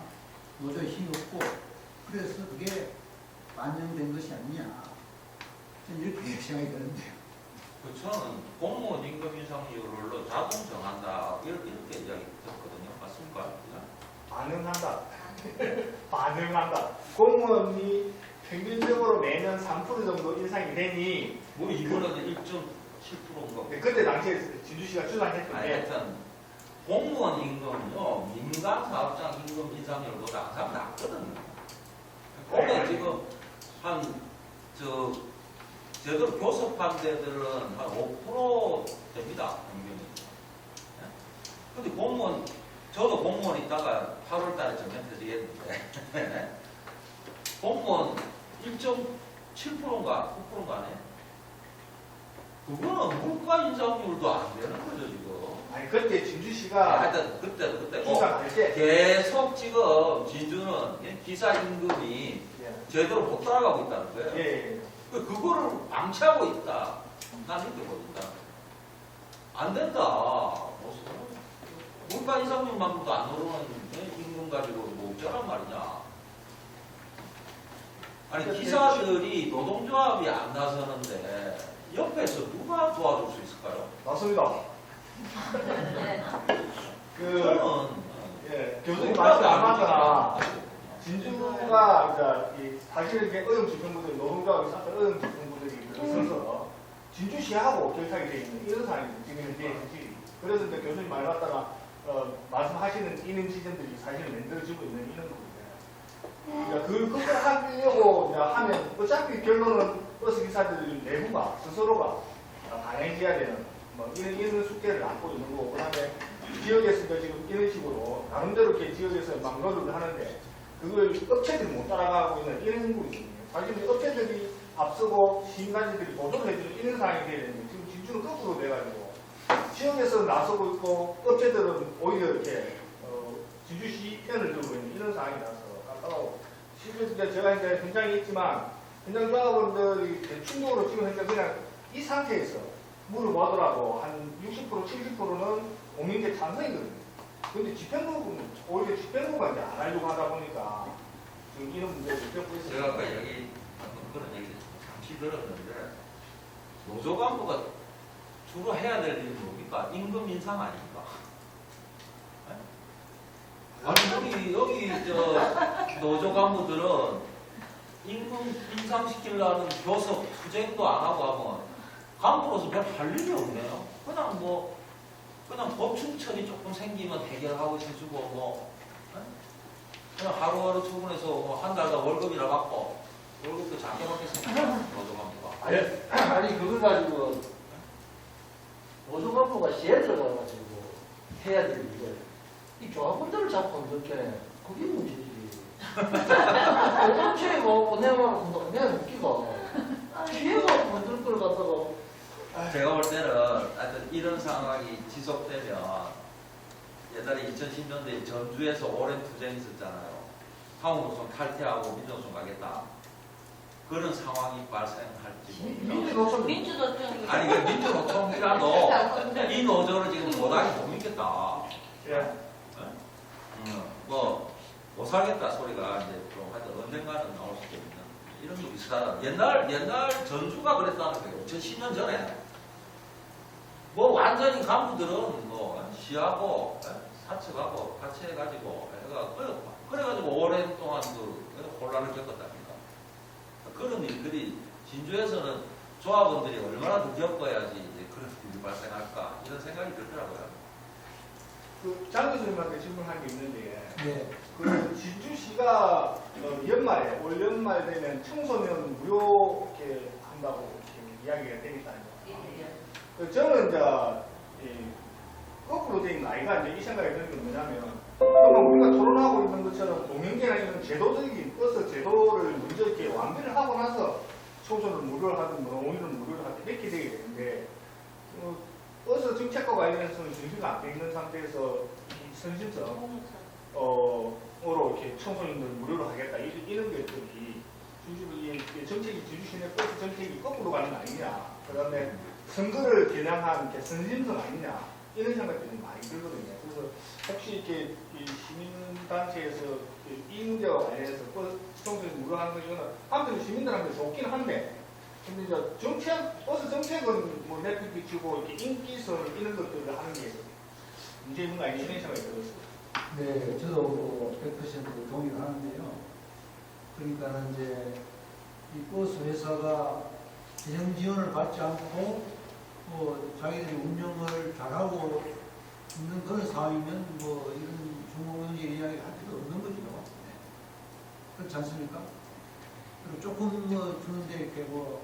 노조에 힘이 없고 그래서 그게 반영된 것이 아니냐. 저는 이렇게 생각이 드는데요. 그 저는 공무원 임금 인상률로 자동 정한다 이렇게 이야기 듣거든요. 맞습니까? 반응한다. 반응한다. 공무원이 평균적으로 매년 3% 정도 인상이 되니 뭐 이번에는 1.7%인가. 네, 그때 당시에 진주시가 아니, 주장했던데 하여튼 공무원 임금은요 민간 사업장 임금 인상률보다 항상 낮거든요. 그게 지금 한 제대로 교섭한 데들은 한 5% 됩니다 평균이. 근데 공무원 저도 공무원 있다가 8월달에 정년 퇴직했는데 공무원 1.7%인가 9%인가 안 해. 그거는 물가 인상률도 안 되는 거죠 지금. 아니 그때 진주시가 하여튼 그때 주장할 때 계속 지금 진주는 기사 임금이 예. 제대로 못 따라가고 있다는 거예요. 예. 그거를 방치하고 있다. 나는 이렇게 봅니다. 안 된다. 물가 인상률만큼도 안 오르는 임금 가지고 뭐 어쩌란 말이냐. 아니 기사들이 노동조합이 안 나서는데 옆에서 누가 도와줄 수 있을까요? 맞습니다. 네. 그 저는 예, 교수님 물가도 안 말씀하셨잖아. 오르니까. 진주가 이제 사실 이렇게 어용 집행부들이 노동조합이 쌓던 어용 집행부들이 들어서서 진주시하고 결탁이 되어 있는 이런 상황이 지금 현재 그래서 이제 교수님 말 맞다가 말씀하시는 이런 지점들이 사실 만들어지고 있는 이런 거거든요. 그걸 하려고 이제 하면 어차피 결론은 버스 기사들 내부가 스스로가 반영해야 되는 뭐 이런 숙제를 안고 있는 거고 그다음에 지역에서 지금 이런 식으로 나름대로 이렇게 지역에서 막 노력을 하는데 그걸 업체들이 못 따라가고 있는 이런 부분이 있거든요. 사실 업체들이 앞서고 시민단체들이 보조를 해주는 이런 상황이 돼야 되는데 지금 진주는 거꾸로 돼가지고 지역에서 나서고 있고 업체들은 오히려 이렇게 진주시 편을 들고 있는 이런 상황이라서 아까워. 실제 제가 이제 현장에 있지만 현장 조합원들이 대충적으로 지금 현재 그냥 이 상태에서 물어보더라도 한 60% 70%는 공민제 찬성이거든요. 근데 집행부는 오히려 집행부가 이제 안 하려고 하다 보니까 지금 이런 문제를 겪고 있어요. 제가 아까 여기 방금 그런 얘기 잠시 들었는데 노조 간부가 주로 해야 될 일이 뭡니까? 임금 인상 아닙니까? 아니 여기 노조 간부들은 임금 인상시키려는 교섭 투쟁도 안 하고 하면 간부로서 별 할 일이 없네요. 그냥 보충 처리 조금 생기면 해결하고 해주고 그냥 하루하루 출근해서 한 달간 월급이라 받고 월급도 작게 받겠습니다. 노조 간부가. 아니 그걸 가지고 노조 간부가 시에 들어가가지고 해야 될 일을 이 조합원들을 잡고 그렇게 그게 문제지. 도대체 뭐 내가 그냥 웃기고 시에가 만들 걸 갖다가 제가 볼 때는 하여튼 이런 상황이 지속되면 옛날에 2010년대에 전주에서 오랜 투쟁이 있었잖아요. 한국노총 탈퇴하고 민주노총 가겠다. 그런 상황이 발생할지 모르겠다. 민주노총 아니 그 민주노총이라도 이 노조를 지금 못하게 못 믿겠다. 예. 뭐 못 살겠다 소리가 이제 좀 하여튼 언젠가는 나올 수도 있는 이런 게 비슷하다. 옛날 전주가 그랬다는 거예요. 2010년 전에 뭐 완전히 간부들은 뭐 시하고 사측하고 같이 해가지고 그래가지고 오랜 동안 그 혼란을 겪었답니다. 그런 일들이 진주에서는 조합원들이 얼마나 더 겪어야지 이제 그런 일이 발생할까 이런 생각이 들더라고요. 장 교수님한테 질문한 게 있는데 네. 그 진주시가 연말에 올 연말 되면 청소년 무료 이렇게 한다고 이렇게 이야기가 되니까요. 저는 이제 거꾸로 된 나이가 이제 이 생각이 드는 게 뭐냐면 그러면 우리가 토론하고 있는 것처럼 동행제나 이런 제도적인 버스 제도를 먼저 이렇게 완비를 하고 나서 청소년 무료를 하든 뭐 오일을 무료를 하든 이렇게 되게 되는데 버스 정책과 관련해서는 준비가 안 돼 있는 상태에서 이 선심성 으로 이렇게 청소년들 무료로 하겠다 이런 것들이 정책이 진주시내 버스 정책이 앞으로 가는 거 아니냐. 그다음에 선거를 겨냥한 개선 심성 아니냐. 이런 생각들이 많이 들거든요. 그래서 혹시 이렇게 이 시민단체에서 이 문제와 관련해서 수동적으로 우려하는 거 이거는 한편 시민들한테 좋긴 한데, 근데 이제 정책, 버스 정책은 뭐 내비치고 이렇게 인기설 이런 것들을 하는 게 문제인 거 아니냐 이런 생각이 들었어요. 네, 저도 뭐 100% 동의를 하는데요. 그러니까 이제 이 버스 회사가 재정 지원을 받지 않고 뭐 자기들이 운영을 잘하고 있는 그런 상황이면 뭐 이런 중공영제 이야기를 할 필요 없는 거죠. 네. 그렇지 않습니까? 그리고 조금 뭐 주는데 이렇게 뭐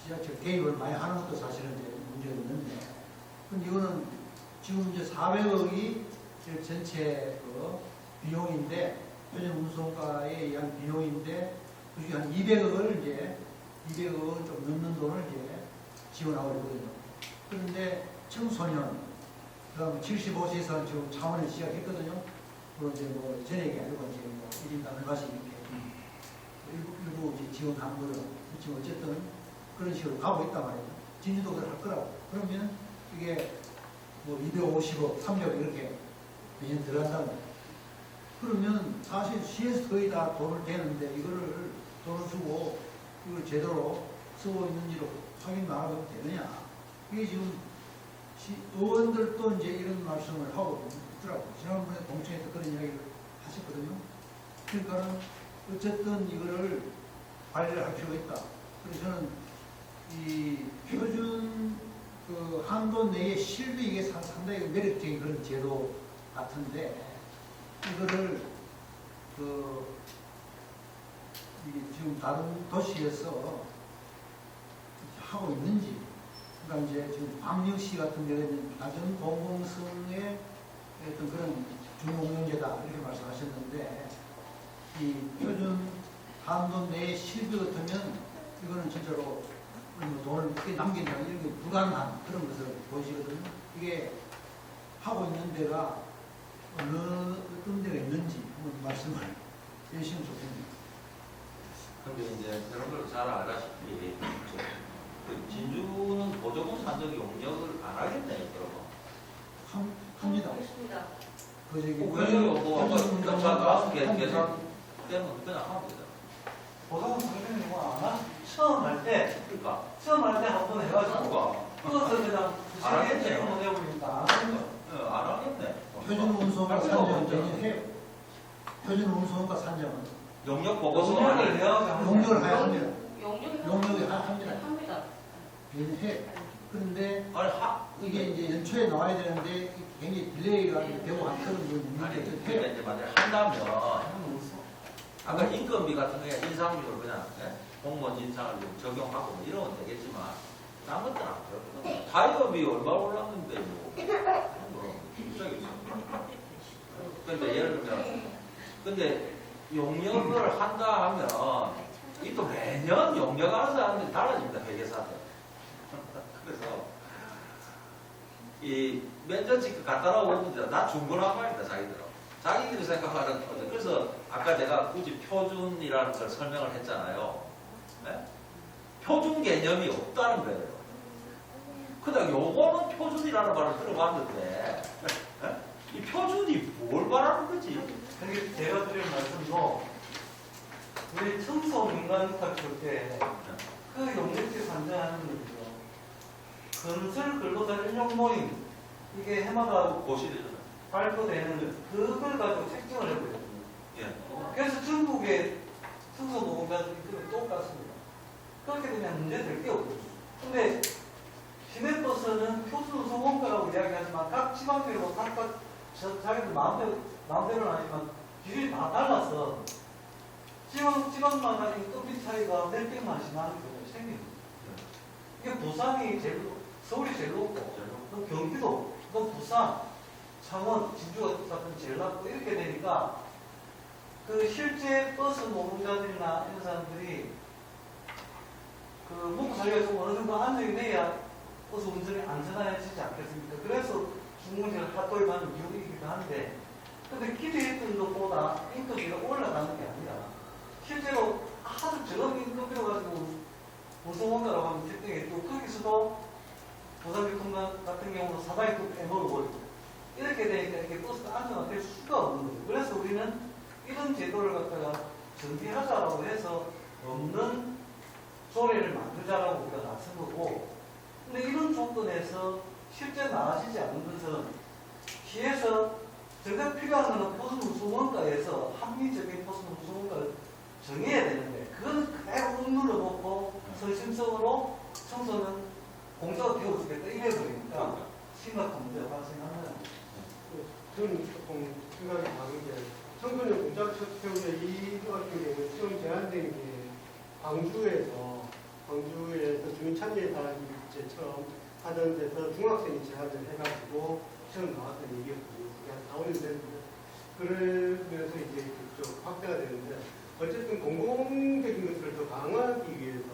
지자체 개입을 많이 하는 것도 사실은 이제 문제가 있는데, 근데 이거는 지금 이제 400억이 전체 그 비용인데, 표준 운송가에 의한 비용인데, 그 중에 한 200억을 이제 200억을 좀 넘는 돈을 이제 지원하고 있거든요. 그런데 청소년, 그 다음에 75세 이상 지금 차원을 시작했거든요. 그리고 이제 뭐 전액이 아니고 이제 뭐 1인당 얼마씩 이렇게 일부 이제 지원한 거는 지금 어쨌든 그런 식으로 가고 있단 말이에요. 진주도 그걸 할 거라고. 그러면 이게 뭐 250억, 300억 이렇게 매년 들어간다는 거예요. 그러면 사실 시에서 거의 다 돈을 대는데 이거를 돈을 주고 이걸 제대로 쓰고 있는지로 확인만 하면 되느냐. 이게 지금 의원들도 이제 이런 말씀을 하고 있더라고요. 지난번에 공청회에서 그런 이야기를 하셨거든요. 그러니까 어쨌든 이거를 관리를 할 필요가 있다. 그래서 저는 이 표준 그 한도 내에 실도 이게 상당히 매력적인 그런 제도 같은데, 이거를 그 이게 지금 다른 도시에서 하고 있는지, 그러니까 이제 지금 광역시 같은 경우에는 낮은 공공성의 어떤 그런 중공영제다 이렇게 말씀하셨는데, 이 표준 한도 내에 실비 같으면 이거는 진짜로 돈을 크게 남긴다 이런 게 불가능한 그런 것을 보시거든요. 이게 하고 있는 데가 어느 어떤 데가 있는지 한번 말씀을 해주시면 좋겠네요. 근데 이제 여러분들 잘 알다시피 그 진주는 보조금 산적 용역을 안 하겠네요, 그러면. 합니다. 그렇습니다. 그 저기 그래요, 뭐 아까 계산 때문에 그냥 하면 되잖아. 보통 당연히 뭐안 처음 할 때, 그러니까 처음 할 때 한 번 해가지고, 그것을 그냥 안 세개 하겠네요. 책임을 내버리니까 안 하는 거예요. 안 하겠네. 표준 운송과 산정은 해요. 표준 운송과 산정은 용역 보고서 용역을 아니 해야지. 용역을 해야 합니다. 용역이 용역이 합니다. 합니다. 해. 그런데 아니 이게 이제 연초에 나와야 되는데 굉장히 딜레이가 되고 한 그런 부분이 아니 있는데 그러니까 이제 만약에 한다면 아까 인건비 같은 거에 인상률을 그냥 공무원 인상을 좀 적용하고 뭐 이러면 되겠지만 딴 것들은 안 그렇거든. 타이어비 얼마 올랐는데 뭐 갑자기 근데 예를 들면 근데 용역을 한다 하면 이 또 매년 용역하는 사람들이 달라집니다. 회계사들. 그래서 이 면접직 갖다 놓고 다 중고란 말이다. 자기들이 생각하는 거죠. 그래서 아까 제가 굳이 표준이라는 걸 설명을 했잖아요. 네? 표준 개념이 없다는 거예요. 그다음 요거는 표준이라는 말을 들어봤는데 네? 이 표준이 뭘 말하는 거지? 근데 제가 드릴 말씀도 우리 청소 민간 탁출 때그 용역지 산정하는 거죠. 건설 근로자 인력 모임 이게 해마다 고시되잖아요. 발표되는 그걸 가지고 책정을 해버렸거든요. 예. 그래서 전국의 청소 노동자들 입금이 똑같습니다. 그렇게 되면 문제될 게 없거든요. 근데 시내버스는 표준 소원가라고 이야기하지만 각 지방별로 각각 자기들 마음대로는 아니지만 기준이 다 달라서 지방마다 임금 차이가 몇 백만씩 나는 경우가 생깁니다. 이게 부산이 제일, 서울이 제일 높고, 또 경기도, 또 부산, 창원, 진주가 같은 제일 낮고 이렇게 되니까 그 실제 버스 노동자들이나 이런 사람들이 그 먹고 살기가 좀 어느 정도 안정이 돼야 버스 운전이 안전해지지 않겠습니까? 그래서 중공제를 핫도입하는 이유이기도 한데, 근데 기대했던 것보다 인건비가 올라가는 게 아니라 실제로 아주 적은 인건비로 가지고 보성원가라고 하면 특징이 또 거기서도 부산교통 같은 경우는 사다리 또 빼먹어버리고 이렇게 되니까 이렇게 버스가 안전화될 수가 없는 거예요. 그래서 우리는 이런 제도를 갖다가 정비하자라고 해서 없는 조례를 만들자라고 우리가 나선 거고, 근데 이런 조건에서 실제 나아지지 않는 것은 시에서 제가 필요한 것은 버스 운송원가에서 합리적인 버스 운송원가를 정해야 되는데 그건 그대로 눌러놓고 선심성으로 청소는 공사가 되어주겠다 이래버리니까 심각한 문제가 발생하는. 저는 조금 생각이 다른 게 청소년 공작 채용제 이 같은 경우에 시험 제한된 게 광주에서 주민 참여단이 이제 처음 하던 데서 중학생이 제안을 해가지고 시험 나왔던 얘기였거든요. 그게 한 4, 5년 됐는데 그러면서 이제 좀 확대가 되는데 어쨌든 공공적인 것들을 더 강화하기 위해서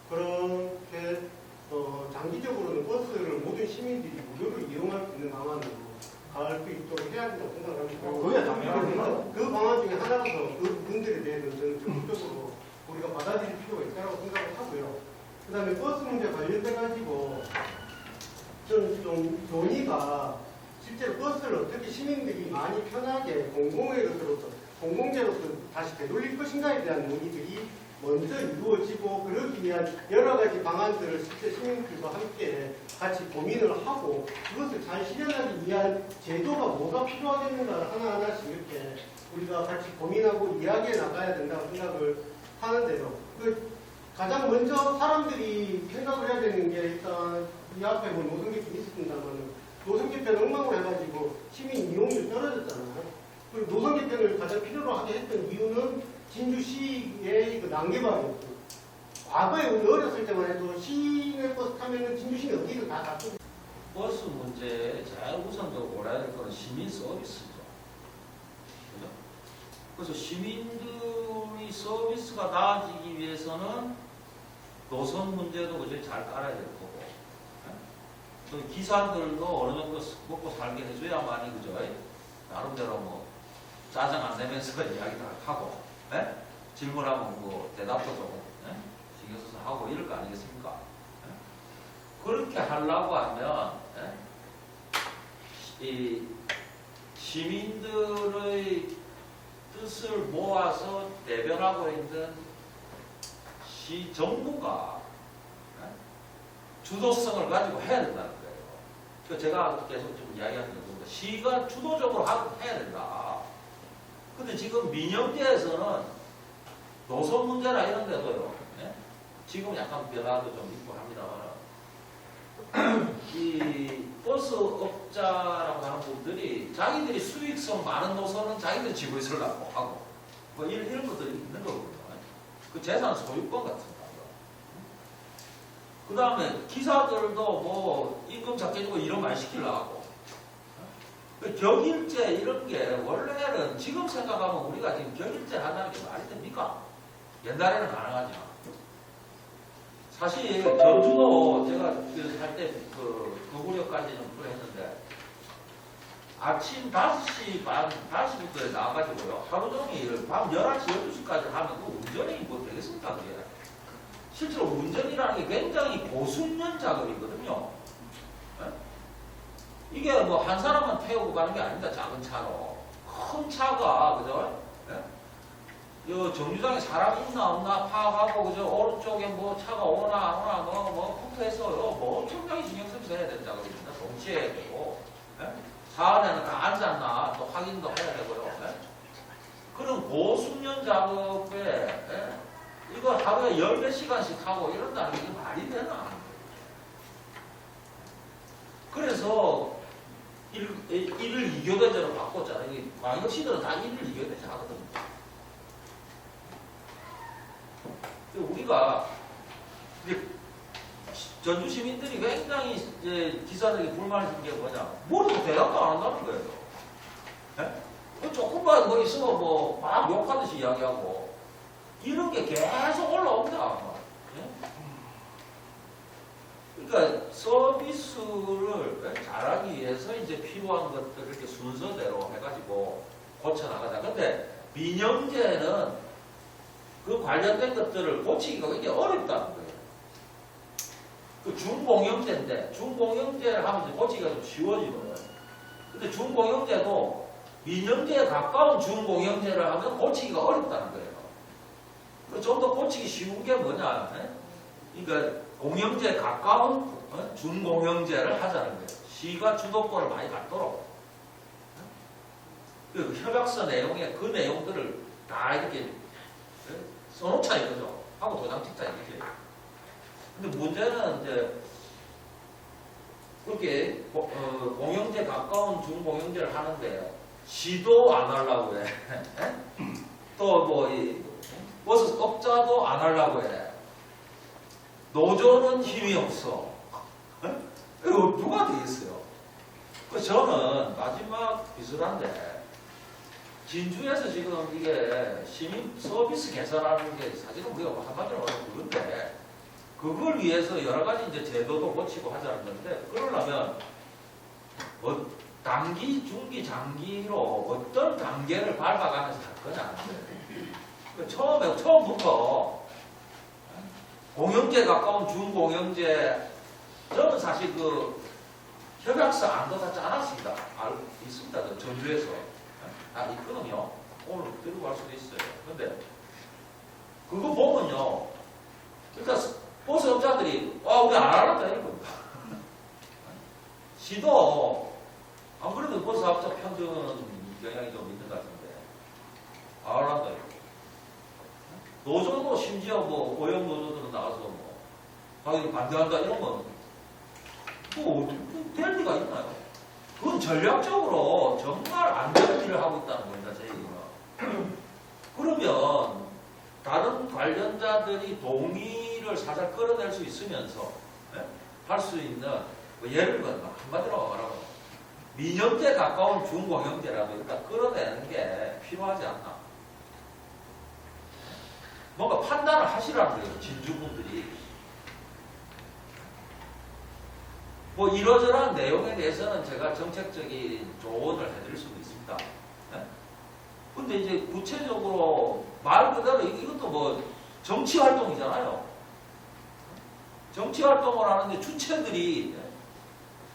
그렇게 장기적으로는 버스를 모든 시민들이 무료로 이용할 수 있는 방안으로 갈 수 있도록 해야 된다고 생각합니다. 그거야 당연한 그 방안 중에 하나로서 그 부분들에 대해서는 저는 적극적으로 우리가 받아들일 필요가 있다고 생각을 하고요. 그 다음에 버스 문제 관련돼가지고 저는 좀 논의가 실제로 버스를 어떻게 시민들이 많이 편하게 공공의 것으로서 공공재로서 다시 되돌릴 것인가에 대한 논의들이 먼저 이루어지고 그러기 위한 여러 가지 방안들을 실제 시민들과 함께 같이 고민을 하고 그것을 잘 실현하기 위한 제도가 뭐가 필요하겠는가를 하나하나씩 이렇게 우리가 같이 고민하고 이야기해 나가야 된다고 생각을 하는데요. 가장 먼저 사람들이 생각을 해야 되는 게 일단 이 앞에 뭐 노선 개편이 있습니다만 노선 개편을 엉망으로 해가지고 시민 이용률이 떨어졌잖아요. 그리고 노선 개편을 가장 필요로 하게 했던 이유는 진주시의 그 난개발이었고 과거에 우리 어렸을 때만 해도 시내 버스 타면은 진주시내 어디를 다 갔고 버스 문제에 제일 우선적으로 골라야 될 거는 시민 서비스죠. 그죠? 그래서 시민들이 서비스가 나아지기 위해서는 노선 문제도 그저 잘 깔아야 될 거고, 또 기사들도 어느 정도 먹고 살게 해줘야만이 그죠? 나름대로 뭐 짜증 안 내면서 이야기 다 하고, 질문하면 뭐 대답도 조금 신경 써서 하고 이럴 거 아니겠습니까? 그렇게 하려고 하면 이 시민들의 뜻을 모아서 대변하고 있는 시 정부가 주도성을 가지고 해야 된다는 거예요. 그 제가 계속 좀 이야기하는 겁니다. 시가 주도적으로 해야 된다. 근데 지금 민영계에서는 노선 문제나 이런 데도요. 지금 약간 변화도 좀 있고 합니다만 이 버스 업자라고 하는 분들이 자기들이 수익성 많은 노선은 자기들이 지고 있으려고 하고 뭐 이런 것들이 있는 거거든요. 그 재산 소유권 같은 거. 그 다음에 기사들도 뭐 임금 작게주고 이런 말 시키려고 하고 격일제 이런 게 원래는 지금 생각하면 우리가 지금 격일제 한다는 게 말이 됩니까? 옛날에는 가능하지만 사실 전주도 제가 할 때 거구역까지는 그랬는데 아침 5시 반, 5시부터 나와가지고요 하루 종일 밤 11시, 12시까지 하면 그 운전이 뭐 되겠습니까? 그게 실제로 운전이라는 게 굉장히 고수년 작업이거든요. 이게 뭐 한 사람만 태우고 가는 게 아닙니다. 작은 차로. 큰 차가, 그죠? 요 정류장에 사람 있나 없나 파악하고, 그죠? 오른쪽에 뭐 차가 오나 안 오나, 뭐, 컴퓨터에서 뭐 엄청나게 신경 쓰면서 해야 되는 작업입니다. 동시에 해야 되고, 차 안에는 다 앉았나 또 확인도 해야 되고요. 그런 고수년 작업에 이거 하루에 10몇 시간씩 하고 이런다는 게 말이 되나? 그래서 일을 2교대제로 바꿨잖아요. 광역시들은 다 일을 2교대제 하거든요. 우리가 전주 시민들이 굉장히 이제 기사들에게 불만을 게 뭐냐? 뭐라도 대답도 안 한다는 거예요. 조금만 뭐 있으면 뭐 막 욕하듯이 이야기하고 이런 게 계속 올라옵니다. 그러니까 서비스를 잘하기 위해서 이제 필요한 것들을 이렇게 순서대로 해가지고 고쳐나가자. 근데 민영제는 그 관련된 것들을 고치기가 굉장히 어렵다는 거예요. 중공영제인데 중공영제를 하면 이제 고치기가 좀 쉬워지거든. 근데 중공영제도 민영제에 가까운 중공영제를 하면 고치기가 어렵다는 거예요. 좀 더 고치기 쉬운 게 뭐냐? 그러니까 공영제에 가까운 중공영제를 하자는 거예요. 시가 주도권을 많이 갖도록. 그 협약서 내용에 그 내용들을 다 이렇게 써놓자 이거죠. 하고 도장 찍자 이렇게. 근데 문제는 이제 그렇게 공영제 가까운 중공영제를 하는데 시도 안 하려고 해. 또 뭐 버스 업자도 안 하려고 해. 노조는 힘이 없어. 이거 누가 되겠어요? 저는 마지막 비슷한데 진주에서 지금 이게 시민 서비스 개선하는 게 사실은 우리가 한마디로 말하면 그건데 그걸 위해서 여러 가지 이제 제도도 고치고 하자는 건데 그러려면 단기, 중기, 장기로 어떤 단계를 밟아가면서 할 거냐. 처음부터 공영제에 가까운 중공영제 저는 사실 그 협약서 안도 다 짜놨습니다. 있습니다. 전주에서. 있거든요. 오늘 들고 갈 수도 있어요. 근데 그거 보면요. 일단 버스 업자들이 우리 안 하란다 이런 겁니다. 시도 안 그래도 버스 업자 편드는 경향이 좀 있는 것 같은데 안 하란다 이거. 노조도 심지어 뭐 고용 노조들은 나가서 뭐 자기 반대한다 이런 건 뭐 어떻게 될 리가 있나요? 그건 전략적으로 정말 안 되는 일을 하고 있다는 겁니다. 제 얘기는. 그러면 다른 관련자들이 동의를 살짝 끌어낼 수 있으면서 할 수 있는 뭐 예를 들면 한마디로 말하면 민영제 가까운 중공영제라도 일단 끌어내는 게 필요하지 않나. 뭔가 판단을 하시라는 거예요. 진주분들이. 뭐 이러저러한 내용에 대해서는 제가 정책적인 조언을 해드릴 수도 있습니다. 근데 이제 구체적으로 말 그대로 이것도 뭐 정치 활동이잖아요. 정치 활동을 하는데 주체들이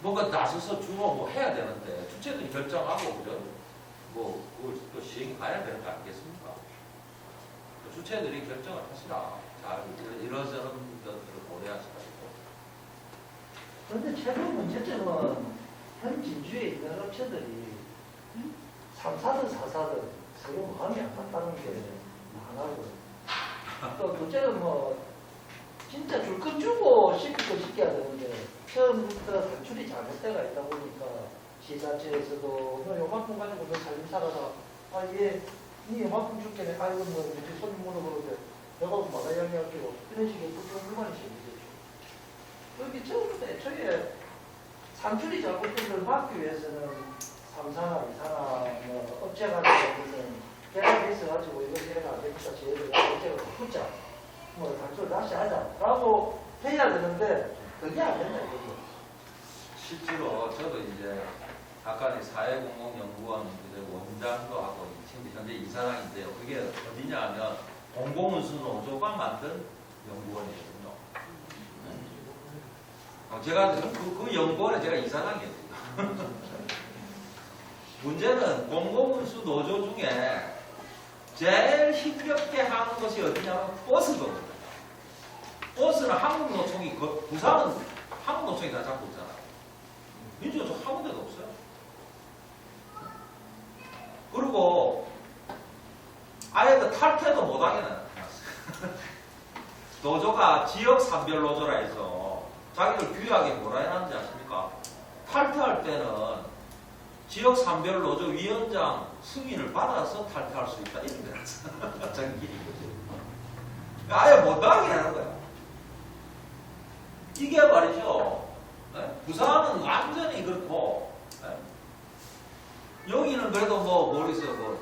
뭔가 나서서 주로 뭐 해야 되는데 주체들이 결정하고 그죠? 뭐 그걸 또 시행이 가야 되는 거 아니겠습니까? 주체들이 결정을 하시라. 자, 이러저런 것들을 고려하시라. 그런데 최근 문제점은 현 진주에 있는 업체들이 3사든 4사든 서로 마음이 안 맞다는 게 많아요. 또 둘째는 뭐 진짜 줄 건 주고 시킬 거 시켜야 되는데 처음부터 단출이 잘못돼가 있다 보니까 지자체에서도 너 요만큼 가지고 너 살림 살아라. 얘 니 요만큼 줄게. 아이고 뭐 이렇게 손님 물어보는데 내가 마다 이야기할게요. 이런 식의 불만이 생기죠. 여기 처음부터 애초에 산출이 잘못된 걸 막기 위해서는 3사나 2사나 뭐 업체가 되는 계약이 있어가지고 이거 계약 안 되니까 저희들 업체를 바꾸자. 뭐 단추를 다시 하자라고 해야 되는데 그게 안 된다 이거죠. 실제로 저도 이제 아까 사회공헌연구원 원장도 하고 현재 이사장인데요. 그게 어디냐 하면 공공운수 노조가 만든 연구원이거든요. 제가 그 연구원에 제가 이사장이에요. 문제는 공공운수 노조 중에 제일 힘겹게 하는 것이 어디냐면 버스거든요. 버스는 한국노총이, 부산은 한국노총이 다 잡고 있잖아요. 민주노총 한 군데도 없어요. 그리고 아예 그 탈퇴도 못하게 해놨어요. 노조가 지역 산별 노조라 해서 자기들 규약에 뭐라 해놨는지 아십니까? 탈퇴할 때는 지역 산별 노조 위원장 승인을 받아서 탈퇴할 수 있다. 이렇게 해놨어요. 정길이. 아예 못하게 하는 거야. 이게 말이죠. 부산은 완전히 그렇고, 여기는 그래도 뭐, 모르겠어요.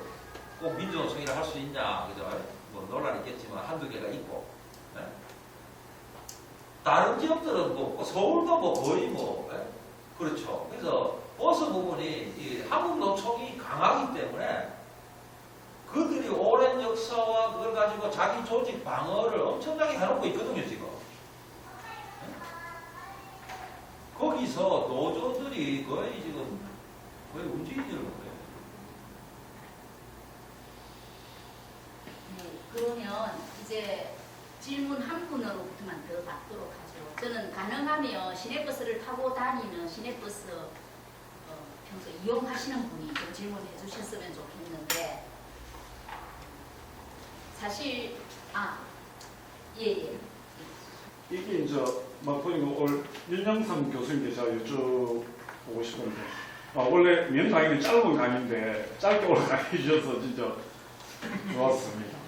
꼭 민주노총이라 할 수 있냐. 그죠? 뭐, 논란이 있겠지만 한두 개가 있고. 다른 지역들은 뭐, 서울도 뭐, 거의 뭐, 그렇죠. 그래서 버스 부분이 이 한국노총이 강하기 때문에 그들이 오랜 역사와 그걸 가지고 자기 조직 방어를 엄청나게 해놓고 있거든요, 지금. 여기서 노조들이 거의 지금 거의 움직이지를 못해요. 네, 그러면 이제 질문 한 분으로부터만 더 받도록 하죠. 저는 가능하면 시내버스를 타고 다니는 시내버스 평소에 이용하시는 분이 좀 질문해 주셨으면 좋겠는데 사실 예. 이게 이제 막 보니까 오늘 윤영삼 교수님께 제가 여쭤보고 싶은데 원래 면 강의는 짧은 강의인데 짧게 오늘 강의 주셔서 진짜 좋았습니다.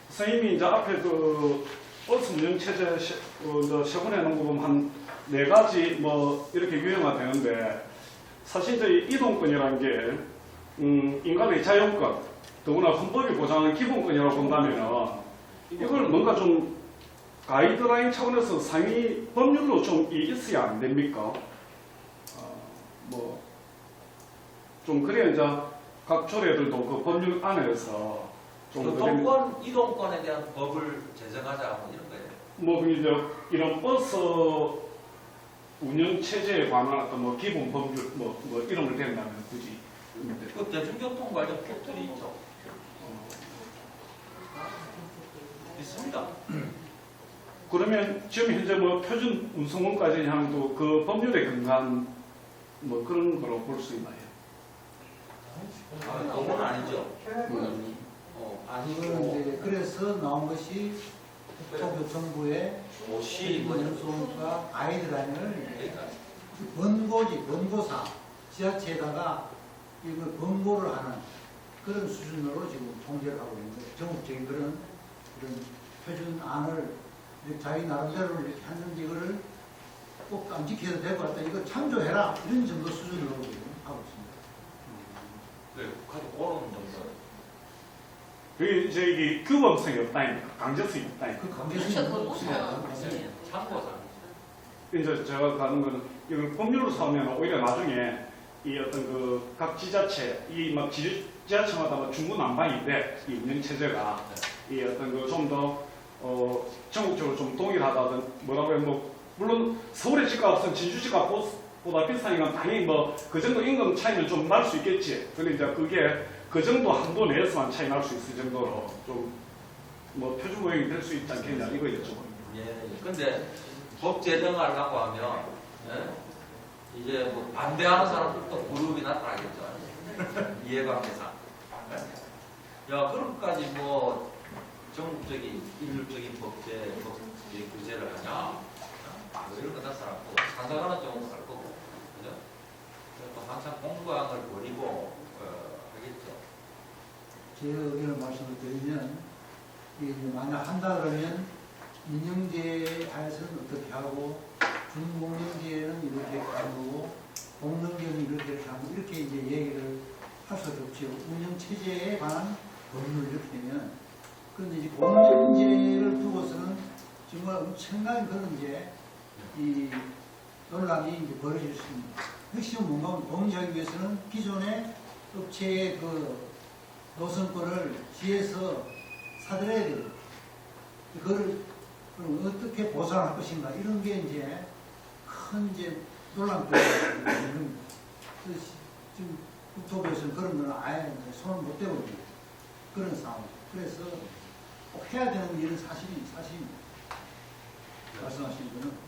선생님이 이제 앞에 그 버스 운영 체제 세분해 놓은 거 보면 한 4가지 뭐 이렇게 유형화 되는데 사실 저희 이동권이라는 게 인간의 자유권 더구나 헌법이 보장하는 기본권이라고 본다면은 이걸 뭔가 좀 가이드라인 차원에서 상위 법률로 좀 있어야 안 됩니까? 뭐 좀 그래야 이제 각 조례들도 그 법률 안에서 좀 교통권, 이동권에 대한 법을 제정하자 뭐 이런 거예요. 뭐 이제 이런 버스 운영 체제에 관한 어떤 뭐 기본 법률 뭐 이름을 댄다면 굳이 그 대중교통 관련 표들이 있죠. 있습니다. 그러면 지금 현재 뭐 표준 운송원까지 향도 그 법률에 근거한 뭐 그런 거로 볼 수 있나요? 그건 아니죠. 이거는 아니고 이제 그래서 나온 것이 국토교통부의 도시 뭐 이런 운송과 가이드라인을 그러니까 번고사 지자체에다가 이걸 번고를 하는 그런 수준으로 지금 통제를 하고 있는 거예요. 전국적인 그런 표준안을 자기 나름대로 이렇게 했는데 이거를 꼭 안 지켜도 될 것 같다. 이거 참조해라. 이런 정도 수준으로 지금 하고 있습니다. 네, 국가도 그런 정도. 그게 이제 이게 규범성이 없다니까 강제성이 없다니까. 그 관계성이 그렇죠. 없어요. 참고사. 이제 제가 가는 거는 이걸 법률로 삼으면 오히려 나중에 이 어떤 그 각 지자체 이 막 지자체마다 막 중구난방인데 이 운영 체제가 이 어떤 그 좀 더 전국적으로 좀 동일하다든 뭐라고 해 뭐 물론 서울의 집값은 진주 집값보다 비싸니까 당연히 뭐 그 정도 임금 차이는 좀 날 수 있겠지. 근데 이제 그게 그 정도 한도 내에서만 차이 날 수 있을 정도로 좀 뭐 표준 모형이 될 수 있지 않겠냐 이거 여쭤봅니다. 예. 근데 법 제정하려고 하면 이제 뭐 반대하는 사람들도 그룹이 나타나겠죠. 이해관계상. 야 그런까지 뭐 전국적인 일률적인 법제 규제를 하냐? 뭐 이런 거 나타났고 상상하는 경우도 할 거고, 그죠? 또 한참 공부항을 버리고 하겠죠. 제 의견을 말씀을 드리면 이게 만약 한다 그러면 민영제 하에서는 어떻게 하고 중공영제는 이렇게 하고 공영제는 이렇게 하고 이렇게 이제 얘기를 할 수가 없죠. 운영체제에 관한 법률을 이렇게 되면 그런데 이제 공영제를 두고서는 정말 엄청난 그런 이제 이 논란이 이제 벌어질 수 있습니다. 핵심은 뭔가 공유하기 위해서는 기존의 업체의 그 노선권을 지에서 사들여야 돼요. 그거를 그럼 어떻게 보상할 것인가 이런 게 이제 큰 이제 논란거리가 있는 겁니다. 지금 국토부에서는 그런 거는 아예 손을 못 대고 있는 그런 상황. 그래서 꼭 해야 되는 일은 사실입니다. 말씀하신 거는.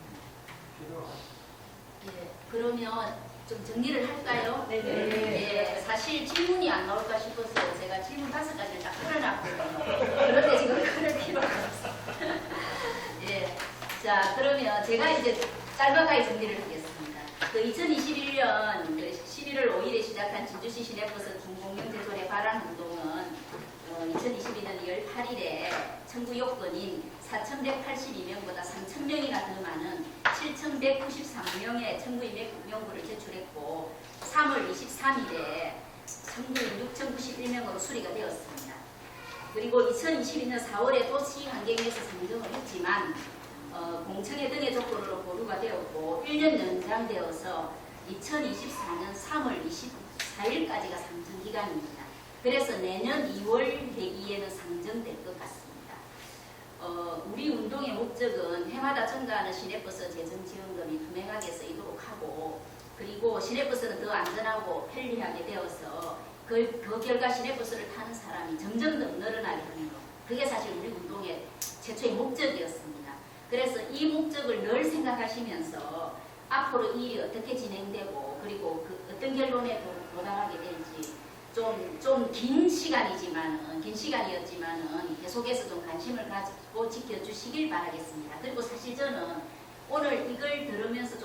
예, 그러면 좀 정리를 할까요? 네. 예, 사실 질문이 안 나올까 싶어서 제가 질문 5가지를 딱 풀어놨거든요. 그런데 지금 그럴 필요가 없어요. 예, 자 그러면 제가 이제 짤막하게 정리를 하겠습니다. 그 2021년 그 11월 5일에 시작한 진주시 시내버스 중공영제 조례 발안 운동은 2022년 2월 8일에 청구 요건인 4,182명보다 3,000명이나 더 많은 7,193명의 청구 임명부를 제출했고 3월 23일에 청구인 6,091명으로 수리가 되었습니다. 그리고 2022년 4월에 또 시환경에서 상정을 했지만 공청회 등의 조건으로 보류가 되었고 1년 연장되어서 2024년 3월 24일까지가 상정 기간입니다. 그래서 내년 2월 대기에는 상정될 것 같습니다. 우리 운동의 목적은 해마다 증가하는 시내버스 재정지원금이 투명하게 쓰이도록 하고 그리고 시내버스는 더 안전하고 편리하게 되어서 그 결과 시내버스를 타는 사람이 점점 더 늘어나게 하는 것. 그게 사실 우리 운동의 최초의 목적이었습니다. 그래서 이 목적을 늘 생각하시면서 앞으로 이 일이 어떻게 진행되고 그리고 그 어떤 결론에 도달하게 될지 좀 긴 시간이었지만은 계속해서 좀 관심을 가지고 지켜주시길 바라겠습니다. 그리고 사실 저는 오늘 이걸 들으면서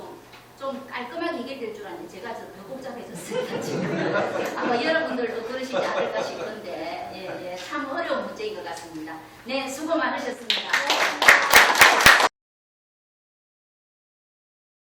좀 깔끔하게 해결될 줄 알았는데 제가 더 복잡해졌습니다. 지금 아마 여러분들도 그러시지 않을까 싶은데 참 어려운 문제인 것 같습니다. 네, 수고 많으셨습니다.